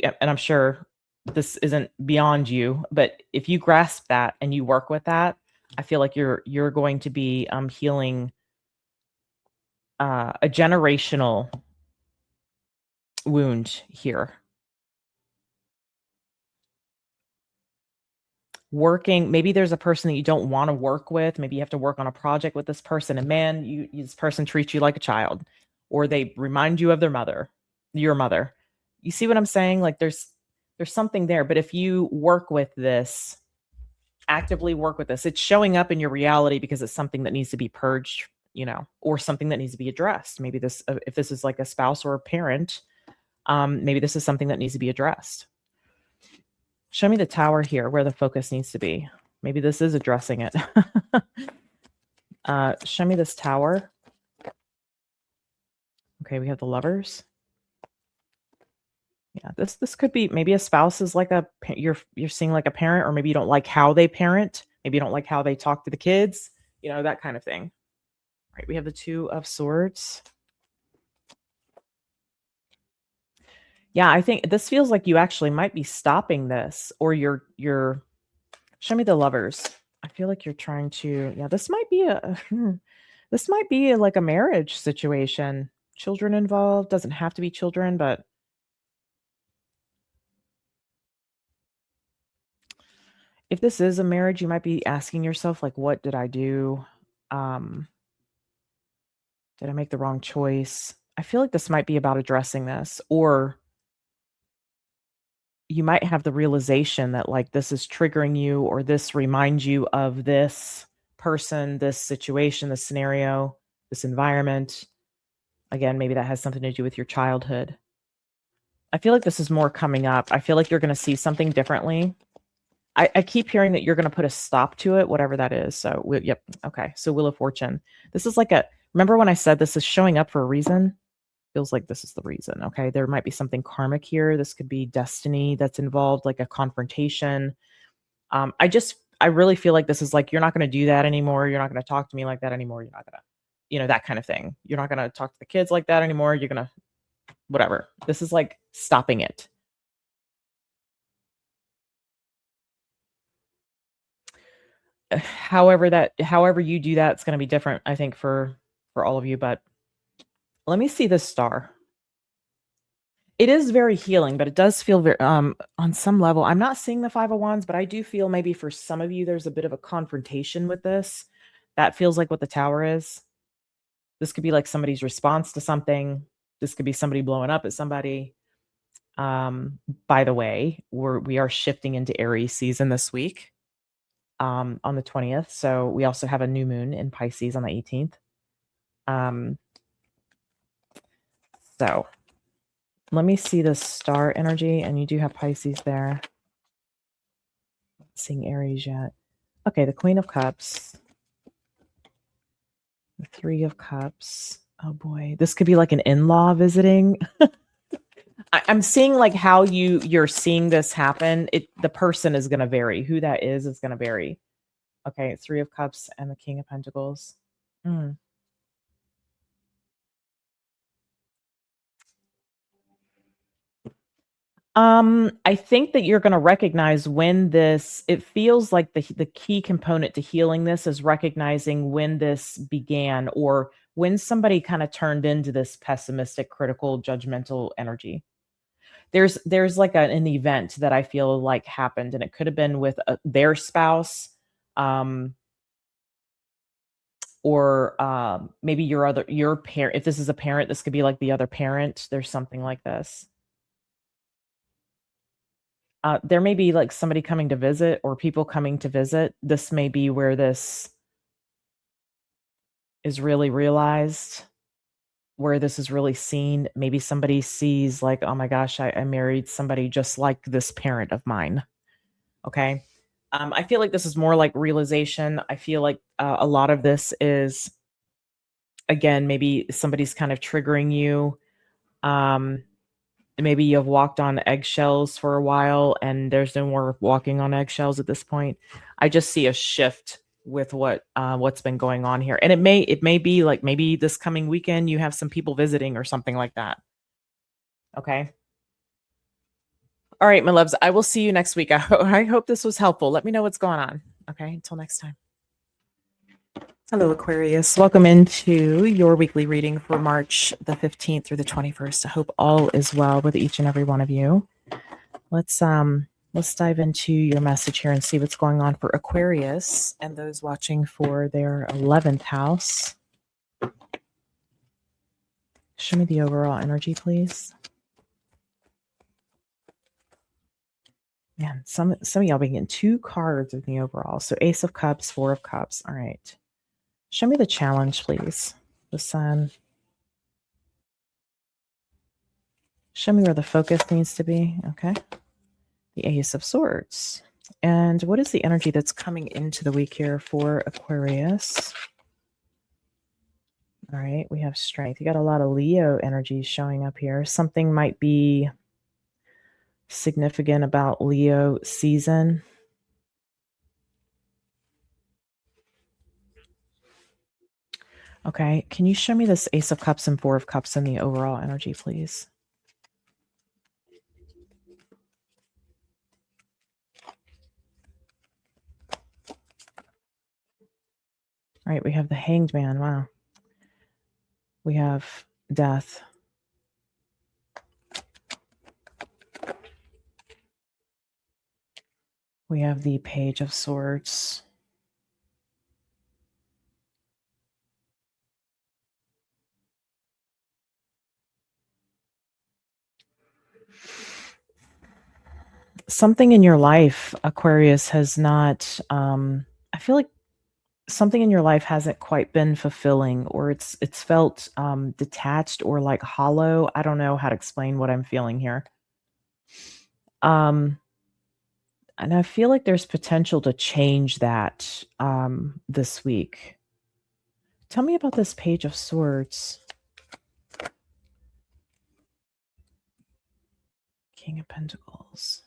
and I'm sure this isn't beyond you, but if you grasp that and you work with that, I feel like you're going to be healing a generational wound here. Maybe there's a person that you don't want to work with. Maybe you have to work on a project with this person, and man, this person treats you like a child, or they remind you of your mother. You see what I'm saying? Like there's something there. But if you actively work with this, it's showing up in your reality because it's something that needs to be purged, or something that needs to be addressed. Maybe if this is like a spouse or a parent, maybe this is something that needs to be addressed. Show me the tower here where the focus needs to be. Maybe this is addressing it. Show me this tower. Okay, we have the Lovers. Yeah, this could be maybe a spouse is like you're seeing like a parent, or maybe you don't like how they parent. Maybe you don't like how they talk to the kids, that kind of thing. Right, we have the Two of Swords. Yeah, I think this feels like you actually might be stopping this, or you're show me the Lovers. I feel like you're trying to, yeah, this might be like a marriage situation. Children involved, doesn't have to be children, but if this is a marriage, you might be asking yourself, like, what did I do? Did I make the wrong choice? I feel like this might be about addressing this, or you might have the realization that like this is triggering you, or this reminds you of this person, this situation, this scenario, this environment. Again, maybe that has something to do with your childhood. I feel like this is more coming up. I feel like you're going to see something differently. I keep hearing that you're going to put a stop to it, whatever that is. So, yep. Okay. So Wheel of Fortune. This is like remember when I said this is showing up for a reason? Feels like this is the reason. Okay. There might be something karmic here. This could be destiny that's involved, like a confrontation. I really feel like this is like, you're not going to do that anymore. You're not going to talk to me like that anymore. You're not going to, that kind of thing. You're not going to talk to the kids like that anymore. You're going to, whatever. This is like stopping it. However you do that, it's going to be different, I think, for all of you. But let me see this star. It is very healing, but it does feel very on some level. I'm not seeing the Five of Wands, but I do feel maybe for some of you there's a bit of a confrontation with this. That feels like what the Tower is. This could be like somebody's response to something. This could be somebody blowing up at somebody. By the way, we are shifting into Aries season this week. On the 20th. So we also have a new moon in Pisces on the 18th. So let me see the star energy, and you do have Pisces there. Not seeing Aries yet. Okay, the Queen of Cups. The Three of Cups. Oh boy, this could be like an in-law visiting. I'm seeing like how you're seeing this happen. The person is going to vary. Who that is going to vary. Okay, Three of Cups and the King of Pentacles. I think that you're gonna recognize when this it feels like the key component to healing this is recognizing when this began or when somebody kinda turned into this pessimistic, critical, judgmental energy. There's like an event that I feel like happened, and it could have been with, their spouse, um, or, maybe your parent if this is a parent, this could be like the other parent, there's something like this. There may be, like, somebody coming to visit or people coming to visit. This may be where this is really realized, where this is really seen. Maybe somebody sees, like, "Oh my gosh, I married somebody just like this parent of mine." Okay? I feel like this is more like realization. I feel like, a lot of this is, again, maybe somebody's kind of triggering you. Um, Maybe you've walked on eggshells for a while and there's no more walking on eggshells at this point. I just see a shift with what's been going on here. And it may be like maybe this coming weekend you have some people visiting or something like that. Okay. All right, my loves. I will see you next week. I hope this was helpful. Let me know what's going on. Okay. Until next time. Hello, Aquarius. Welcome into your weekly reading for March the 15th through the 21st. I hope all is well with each and every one of you. Let's dive into your message here and see what's going on for Aquarius and those watching for their 11th house. Show me the overall energy, please. Man, some of y'all been getting 2 cards in the overall. So Ace of Cups, 4 of Cups. All right. Show me the challenge, please. The Sun. Show me where the focus needs to be. Okay. The Ace of Swords. And what is the energy that's coming into the week here for Aquarius? All right, we have strength. You got a lot of Leo energy showing up here. Something might be significant about Leo season. Okay, can you show me this Ace of Cups and 4 of Cups and the overall energy, please? All right, we have the Hanged Man. Wow. We have Death. We have the Page of Swords. Something in your life, Aquarius, has not, I feel like something in your life hasn't quite been fulfilling, or it's felt detached or like hollow. I don't know how to explain what I'm feeling here. And I feel like there's potential to change that this week. Tell me about this Page of Swords. King of Pentacles.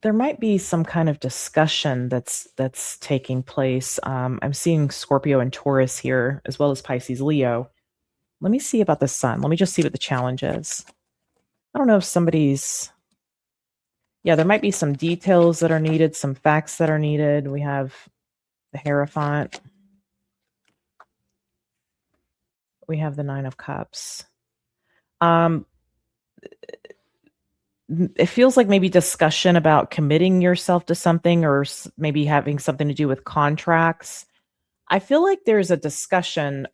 There might be some kind of discussion that's taking place. I'm seeing Scorpio and Taurus here, as well as Pisces, Leo. Let me see about the Sun. Let me just see what the challenge is. I don't know if somebody's... Yeah, there might be some details that are needed, some facts that are needed. We have the Hierophant. We have the Nine of Cups. It feels like maybe discussion about committing yourself to something or maybe having something to do with contracts. I feel like there's a discussion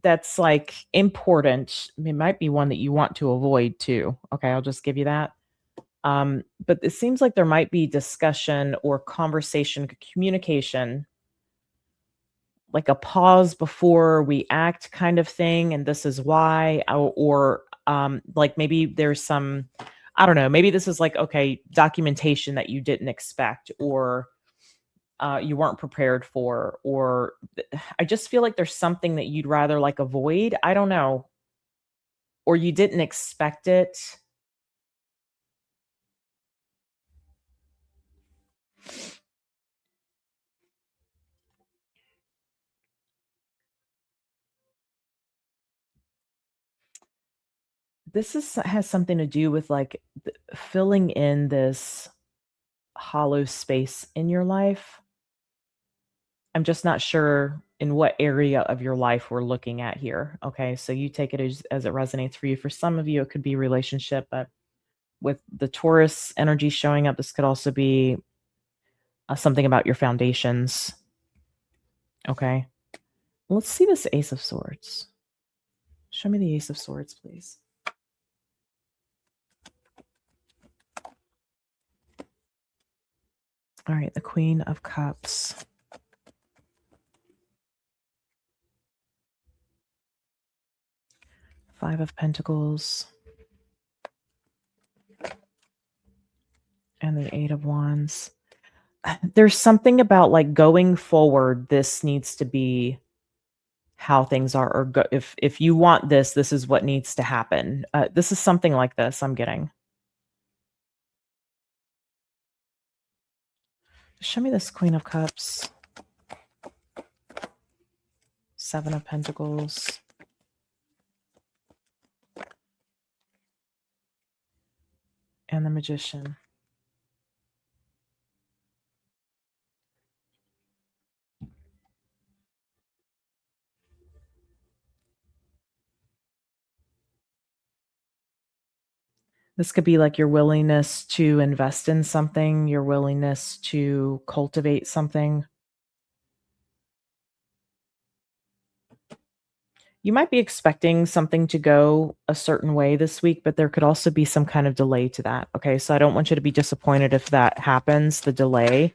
that's like important. It might be one that you want to avoid too. Okay, I'll just give you that. But it seems like there might be discussion or conversation, communication, like a pause before we act kind of thing. And this is why, or like maybe there's some, I don't know, maybe this is like, okay, documentation that you didn't expect or you weren't prepared for, or I just feel like there's something that you'd rather like avoid. I don't know. Or you didn't expect it. has something to do with like filling in this hollow space in your life. I'm just not sure in what area of your life we're looking at here. Okay. So you take it as it resonates for you. For some of you, it could be relationship, but with the Taurus energy showing up, this could also be something about your foundations. Okay. Let's see this Ace of Swords. Show me the Ace of Swords, please. All right. The Queen of Cups. Five of Pentacles. And the Eight of Wands. There's something about like going forward, this needs to be how things are, or if you want this, this is what needs to happen. This is something like this I'm getting. Show me this Queen of Cups. Seven of Pentacles. And the Magician. This could be like your willingness to invest in something, your willingness to cultivate something. You might be expecting something to go a certain way this week, but there could also be some kind of delay to that. Okay, so I don't want you to be disappointed if that happens, the delay.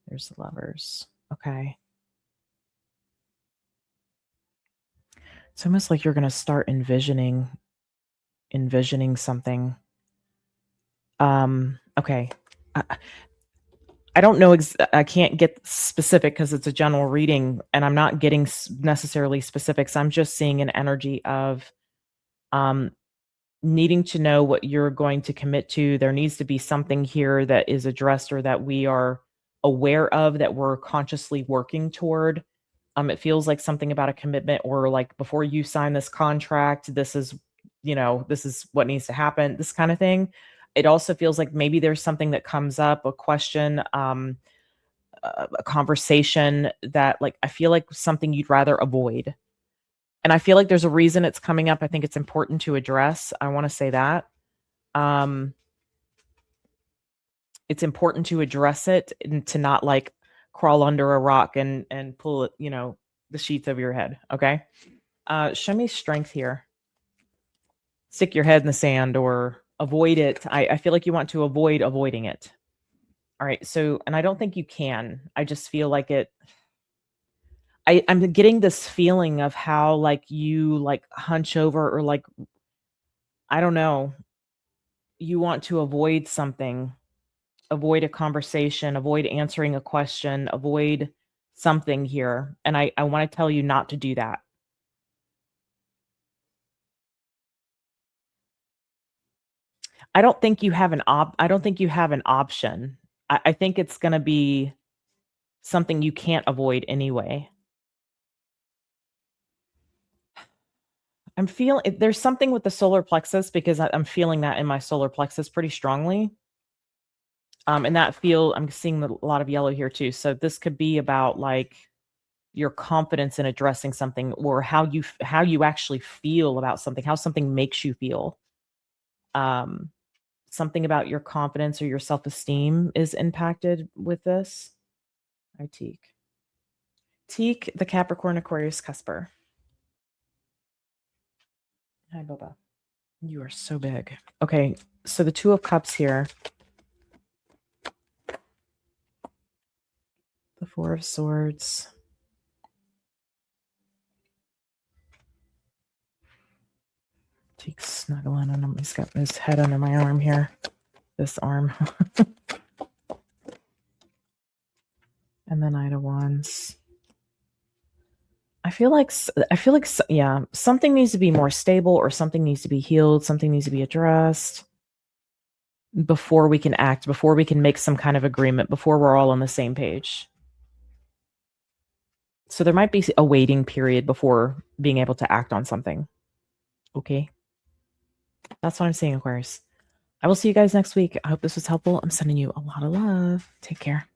There's the Lovers. Okay. It's almost like you're going to start envisioning something. Okay. I don't know. I can't get specific because it's a general reading and I'm not getting necessarily specifics. I'm just seeing an energy of needing to know what you're going to commit to. There needs to be something here that is addressed or that we are aware of, that we're consciously working toward. It feels like something about a commitment, or like before you sign this contract, this is what needs to happen, this kind of thing. It also feels like maybe there's something that comes up, a question, a conversation that like, I feel like something you'd rather avoid. And I feel like there's a reason it's coming up. I think it's important to address. I want to say that. It's important to address it and to not like crawl under a rock and pull it, the sheets over your head. Okay. Show me strength here. Stick your head in the sand or avoid it. I feel like you want to avoid avoiding it. All right. So, and I don't think you can. I just feel like it. I'm getting this feeling of how like you like hunch over, or like, I don't know, you want to avoid something, avoid a conversation, avoid answering a question, avoid something here. And I want to tell you not to do that. I don't think you have an option. I think it's going to be something you can't avoid anyway. I'm feeling there's something with the solar plexus, because I'm feeling that in my solar plexus pretty strongly. And that I'm seeing a lot of yellow here too. So this could be about like your confidence in addressing something, or how you actually feel about something, how something makes you feel. Something about your confidence or your self-esteem is impacted with this. Hi, Teak. Teak, the Capricorn Aquarius cusper. Hi, Boba. You are so big. Okay, so the Two of Cups here. The Four of Swords. Teak's snuggling on him. He's got his head under my arm here. This arm. And the Knight of Wands. I feel like, yeah, something needs to be more stable, or something needs to be healed. Something needs to be addressed before we can act, before we can make some kind of agreement, before we're all on the same page. So there might be a waiting period before being able to act on something. Okay. That's what I'm seeing, Aquarius. I will see you guys next week. I hope this was helpful. I'm sending you a lot of love. Take care.